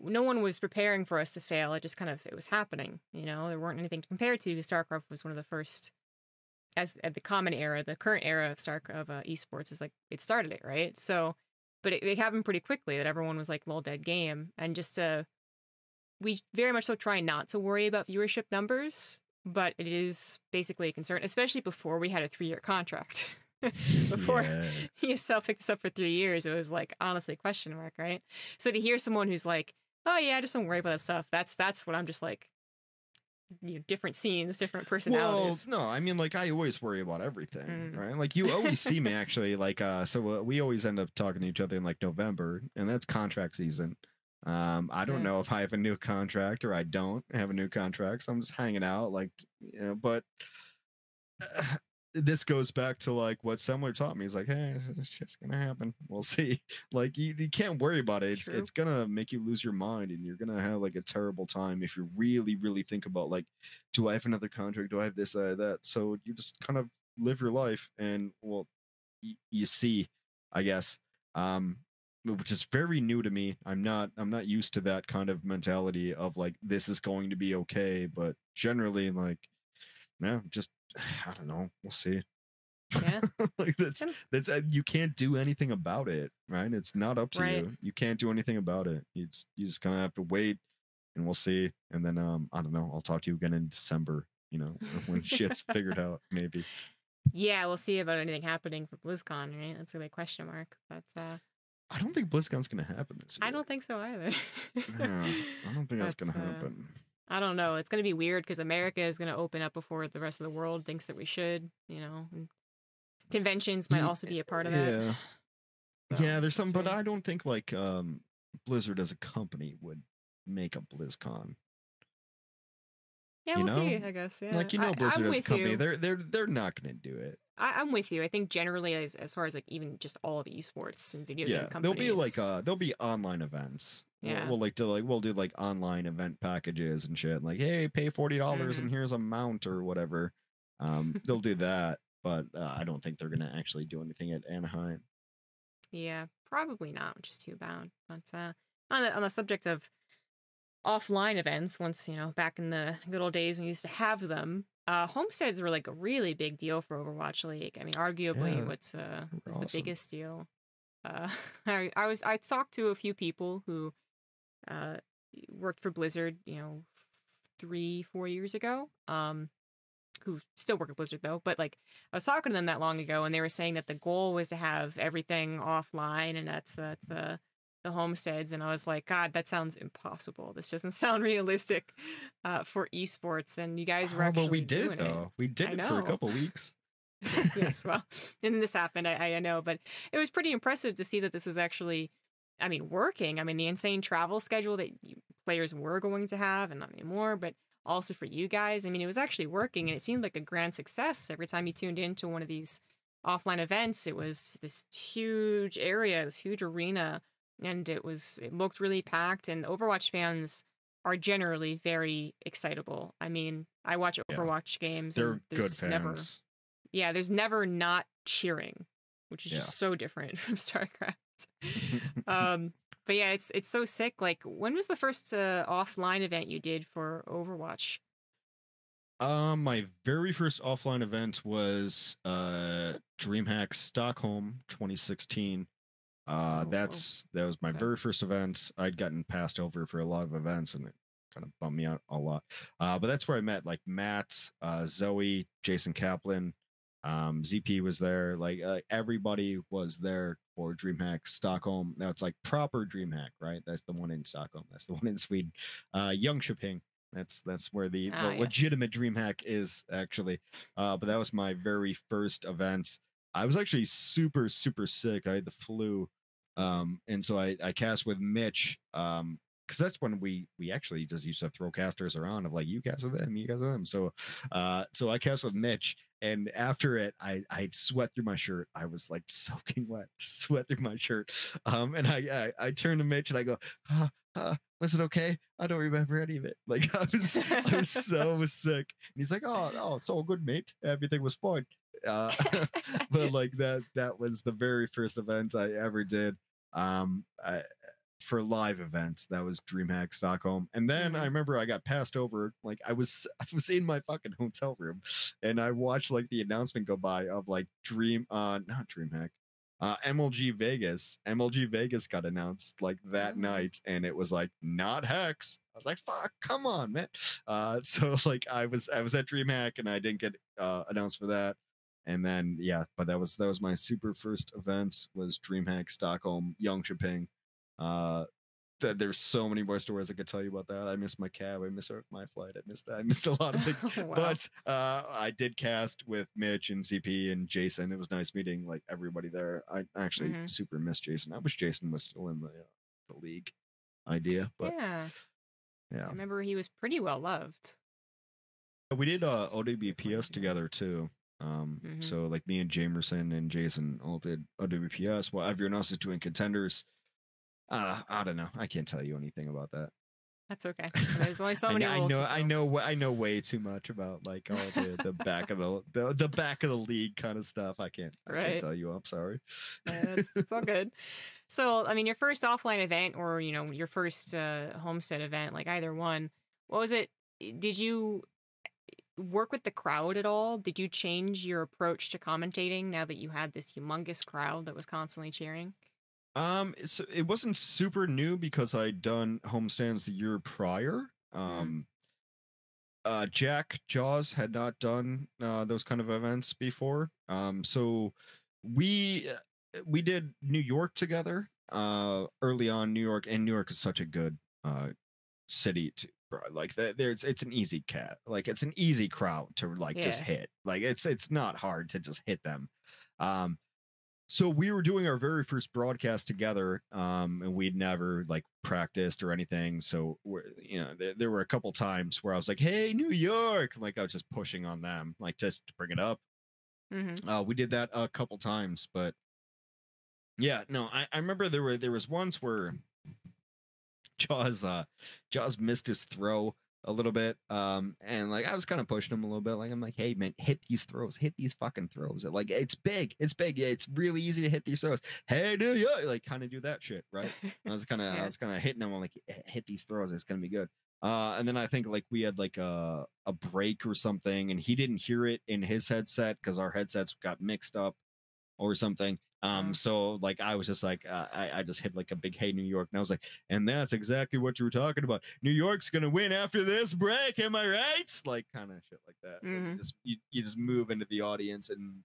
no one was preparing for us to fail. It just kind of, it was happening. There weren't anything to compare to. StarCraft was one of the first, as at the common era, the current era of esports is like, it started it, right? So, but it happened pretty quickly that everyone was like, lol, dead game. And just we very much so try not to worry about viewership numbers, but it is basically a concern, especially before we had a 3-year contract. Before ESL picked us up for 3 years, it was like, honestly, question mark, right? So to hear someone who's like, oh yeah, just don't worry about that stuff, that's what I'm just like, different scenes, different personalities. Well, no, I mean, like, I always worry about everything, right? Like, you always see me actually, like, so we always end up talking to each other in like November, and that's contract season. I don't know if I have a new contract or I don't have a new contract, so I'm just hanging out, like, but this goes back to like what Semmler taught me. He's like, hey, it's just gonna happen. We'll see. Like, you can't worry about it. It's gonna make you lose your mind, and you're gonna have like a terrible time if you really think about like, do I have another contract? Do I have this, that? So you just kind of live your life, and well, you see, I guess, which is very new to me. I'm not used to that kind of mentality of like, this is going to be okay. But generally, like, yeah, just, I don't know. We'll see. Yeah. Like, that's you can't do anything about it, right? It's not up to you. You can't do anything about it. You just kind of have to wait, and we'll see. And then I don't know. I'll talk to you again in December. When shit's figured out, maybe. Yeah, we'll see about anything happening for BlizzCon, right? That's a big question mark. But I don't think BlizzCon's gonna happen this year. I don't think so either. Yeah, I don't think that's gonna happen. I don't know. It's going to be weird because America is going to open up before the rest of the world thinks that we should, And conventions might also be a part of that. Yeah. So, yeah, there's some, but I don't think like Blizzard as a company would make a BlizzCon. Yeah, we'll see, I guess. Yeah. Like, Blizzard as a company, they're not going to do it. I'm with you. I think generally, as far as like even just all of esports and video game companies, there'll be online events. Yeah, we'll do like online event packages and shit. Like, hey, pay $40 and here's a mount or whatever. They'll do that, but I don't think they're gonna actually do anything at Anaheim. Yeah, probably not, which is too bad. But on the subject of offline events, once back in the good old days we used to have them. Homesteads were like a really big deal for Overwatch League. I mean, arguably, Yeah, what's was the awesome. biggest deal? Uh, I talked to a few people who uh worked for Blizzard, 3-4 years ago. Who still work at Blizzard though, but like I was talking to them that long ago, and they were saying that the goal was to have everything offline, and that's the homesteads. And I was like, God, that sounds impossible. This doesn't sound realistic for esports. And you guys were Oh, but we actually did doing it though. We did I it for a know. couple weeks. Yes, well, and then this happened. I know, but it was pretty impressive to see that this is actually, I mean, working. I mean, the insane travel schedule that players were going to have, and not anymore, but also for you guys. I mean, it was actually working, and it seemed like a grand success every time you tuned into one of these offline events. It was this huge area, this huge arena, and it looked really packed. And Overwatch fans are generally very excitable. I mean, I watch Yeah, Overwatch games, and they're good fans. there's never not cheering, which is Yeah. just so different from StarCraft. But yeah, it's so sick. Like, when was the first offline event you did for Overwatch? My very first offline event was DreamHack Stockholm 2016. Oh, That was my okay. very first event. I'd gotten passed over for a lot of events, and it kind of bummed me out a lot. But that's where I met like Matt, Zoe, Jason Kaplan, ZP was there. Like everybody was there for DreamHack Stockholm. Now it's like proper DreamHack, right? That's the one in Stockholm. That's the one in Sweden. Jönköping. That's where the Yes. legitimate DreamHack is actually. But that was my very first event. I was actually super sick. I had the flu. And so I cast with Mitch, because that's when we actually just used to throw casters around of like, you cast with them, you cast with them. So I cast with Mitch, and after it I'd sweat through my shirt. I was like soaking wet, sweat through my shirt. And I turned to Mitch and I go, was it okay? I don't remember any of it. Like I was so sick. And he's like, oh, it's all good, mate. Everything was fine. But like that was the very first event I ever did. For live events, that was DreamHack Stockholm. And then I remember I got passed over. Like I was in my fucking hotel room, and I watched like the announcement go by of like not DreamHack, MLG Vegas. MLG Vegas got announced like that night, and it was like not Hex. I was like, fuck, come on, man. So like I was at DreamHack, and I didn't get announced for that. And then yeah, but that was my super first event, was DreamHack Stockholm, Jönköping. There's so many more stories I could tell you about that. I missed my cab, I missed my flight, I missed a lot of things. Wow. But I did cast with Mitch and CP and Jason. It was nice meeting like everybody there. I actually super missed Jason. I wish Jason was still in the league idea, but yeah, I remember he was pretty well loved. we did OWPS together too. So like me and Jamerson and Jason all did OWPS while everyone else is doing contenders. I don't know. I can't tell you anything about that. That's okay. There's only so many rules. I know way too much about like all the back of the back of the league kind of stuff. I can't tell you. I'm sorry. It's all good. So, I mean, your first offline event, or your first homestead event, like either one, what was it? Did you work with the crowd at all? Did you change your approach to commentating now that you had this humongous crowd that was constantly cheering? It wasn't super new because I'd done homestands the year prior. Jack Jaws had not done those kind of events before. So we did New York together early on. New York is such a good city to like it's an easy like it's an easy crowd to like just hit. Like it's not hard to just hit them. So we were doing our very first broadcast together, and we'd never like practiced or anything. So there were a couple times where I was like, "Hey, New York!" Like I was just pushing on them, like just to bring it up. We did that a couple times, but yeah, no, I remember there was once where Jaws missed his throw a little bit, and like I was kind of pushing him a little bit, like I'm like, hey man, hit these fucking throws. Like it's big, yeah, it's really easy to hit these throws. Hey dude, yeah, like kind of do that shit, right? I was kind of hitting him, I'm like, hit these throws, it's gonna be good. And then I think like we had like a break or something, and he didn't hear it in his headset because our headsets got mixed up or something. So like I was just like I just hit like a big "Hey New York," and I was like, and that's exactly what you were talking about. New York's gonna win after this break, am I right? Like kind of shit like that. Mm-hmm. You just move into the audience, and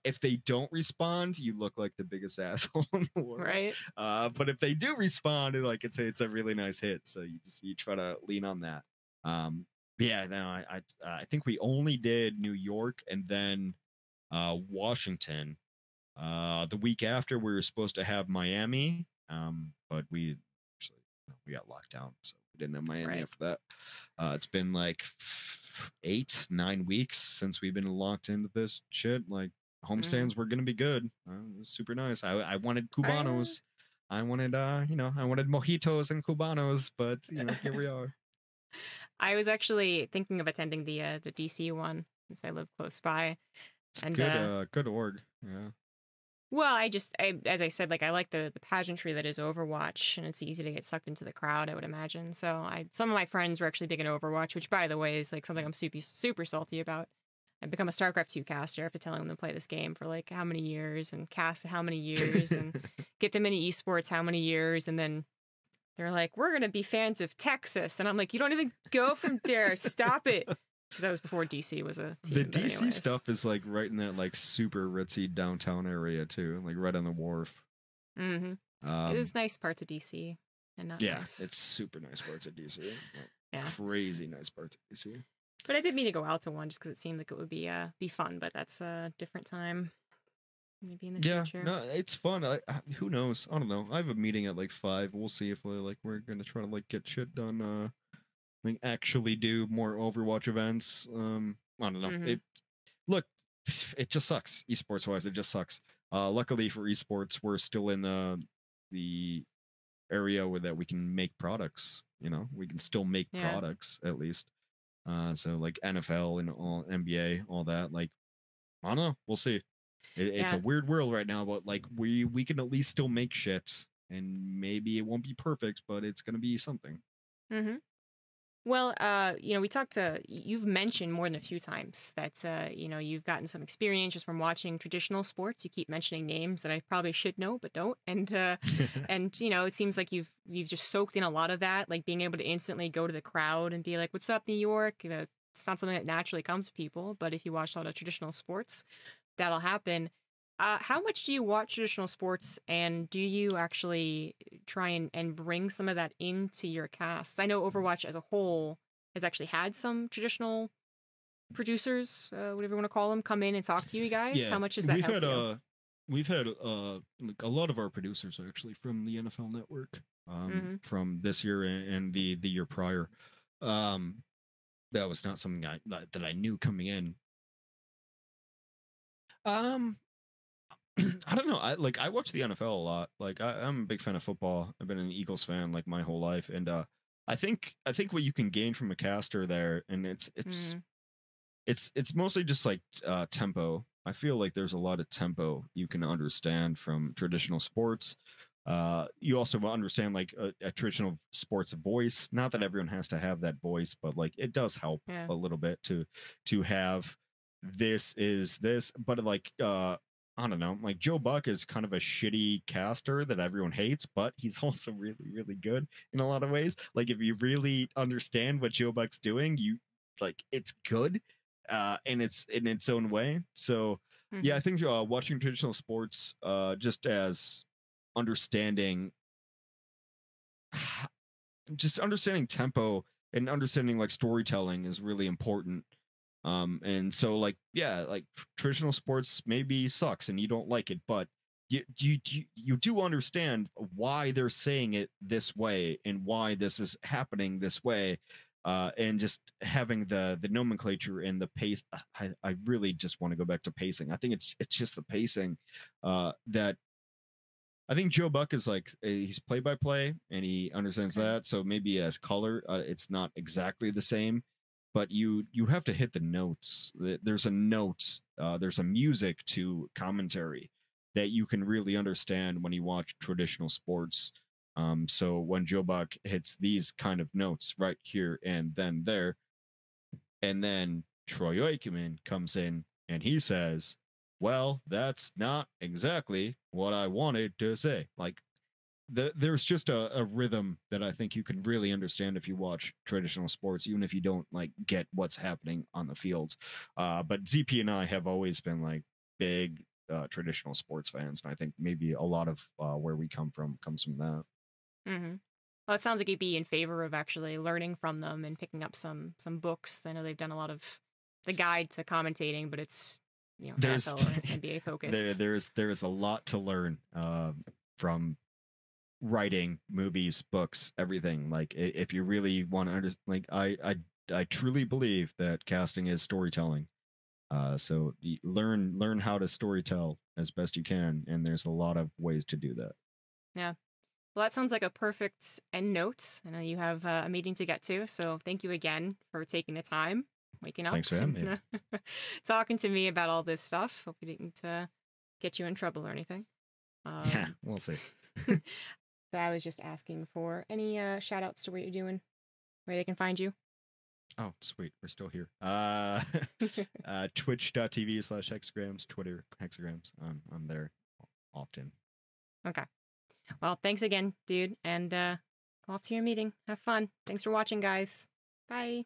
if they don't respond, you look like the biggest asshole in the world. Right. But if they do respond, like it's a really nice hit, so you try to lean on that. But yeah, no, I think we only did New York and then Washington. The week after we were supposed to have Miami, but we got locked down, so we didn't have Miami after that. It's been like 8-9 weeks since we've been locked into this shit. Like homestands were gonna be good. It was super nice. I wanted Cubanos. I wanted I wanted mojitos and Cubanos, but here we are. I was actually thinking of attending the DC one since I live close by. It's and good org. Yeah. Well, as I said, like I like the pageantry that is Overwatch, and it's easy to get sucked into the crowd, I would imagine. So some of my friends were actually big in Overwatch, which by the way is like something I'm super salty about. I've become a StarCraft 2 caster after telling them to play this game for like how many years and cast how many years and get them into esports how many years, and then they're like, we're gonna be fans of Texas, and I'm like, you don't even go from there. Stop it. Because that was before DC was a team. The DC stuff is like right in that like super ritzy downtown area too, like right on the wharf. Mm-hmm. There's nice parts of DC and not nice. It's super nice parts of DC. Yeah, crazy nice parts of DC. But I did mean to go out to one just because it seemed like it would be fun. But that's a different time. Maybe in the future. No, it's fun. Who knows? I don't know. I have a meeting at like 5. We'll see if we're gonna try to like get shit done. Like actually do more Overwatch events. I don't know. Mm-hmm. It just sucks. Esports wise, it just sucks. Luckily for esports, we're still in the area where that we can make products. We can still make products at least. So like NFL and all NBA, all that. Like, I don't know. We'll see. It's a weird world right now, but like we can at least still make shit, and maybe it won't be perfect, but it's gonna be something. Mm-hmm. Well, you've mentioned more than a few times that, you've gotten some experience just from watching traditional sports. You keep mentioning names that I probably should know, but don't. And, it seems like you've just soaked in a lot of that, like being able to instantly go to the crowd and be like, what's up, New York? It's not something that naturally comes to people, but if you watch a lot of traditional sports, that'll happen. How much do you watch traditional sports, and do you actually try and bring some of that into your cast? I know Overwatch as a whole has actually had some traditional producers, whatever you want to call them, come in and talk to you guys. Yeah, how much does that help you? We've had like a lot of our producers are actually from the NFL Network, from this year and the year prior. That was not something that I knew coming in. I don't know. I watch the NFL a lot. Like I'm a big fan of football. I've been an Eagles fan like my whole life, and I think what you can gain from a caster there, and it's mostly just like tempo. I feel like there's a lot of tempo you can understand from traditional sports. You also understand like a traditional sports voice. Not that everyone has to have that voice, but like it does help a little bit to have this is this, but like I don't know, like Joe Buck is kind of a shitty caster that everyone hates, but he's also really, really good in a lot of ways. Like if you really understand what Joe Buck's doing, it's good and it's in its own way. So yeah, I think watching traditional sports just as understanding tempo and understanding like storytelling is really important. And so like traditional sports maybe sucks and you don't like it, but you do understand why they're saying it this way and why this is happening this way, and just having the nomenclature and the pace. I really just want to go back to pacing. I think it's just the pacing that I think Joe Buck is like, he's play by play and he understands that. So maybe as color, it's not exactly the same. But you have to hit the notes. There's a note, there's a music to commentary that you can really understand when you watch traditional sports. So when Joe Buck hits these kind of notes right here and then there, and then Troy Aikman comes in and he says, well, that's not exactly what I wanted to say. Like, there's just a rhythm that I think you can really understand if you watch traditional sports, even if you don't like get what's happening on the fields. But ZP and I have always been like big traditional sports fans, and I think maybe a lot of where we come from comes from that. Mm-hmm. Well, it sounds like you'd be in favor of actually learning from them and picking up some books. I know they've done a lot of the guide to commentating, but it's There's NFL or NBA focused. there's a lot to learn from writing, movies, books, everything. Like if you really want to understand, like I truly believe that casting is storytelling. So learn how to storytell as best you can, and there's a lot of ways to do that. Yeah. Well, that sounds like a perfect end note. I know you have a meeting to get to, so thank you again for taking the time, waking up, Thanks for having me. talking to me about all this stuff. Hope we didn't get you in trouble or anything. Yeah, we'll see. So I was just asking for any shout outs to what you're doing, where they can find you. Oh, sweet. We're still here. Twitch.tv/hexagrams, Twitter, hexagrams. I'm there often. Okay. Well, thanks again, dude. And go off to your meeting. Have fun. Thanks for watching, guys. Bye.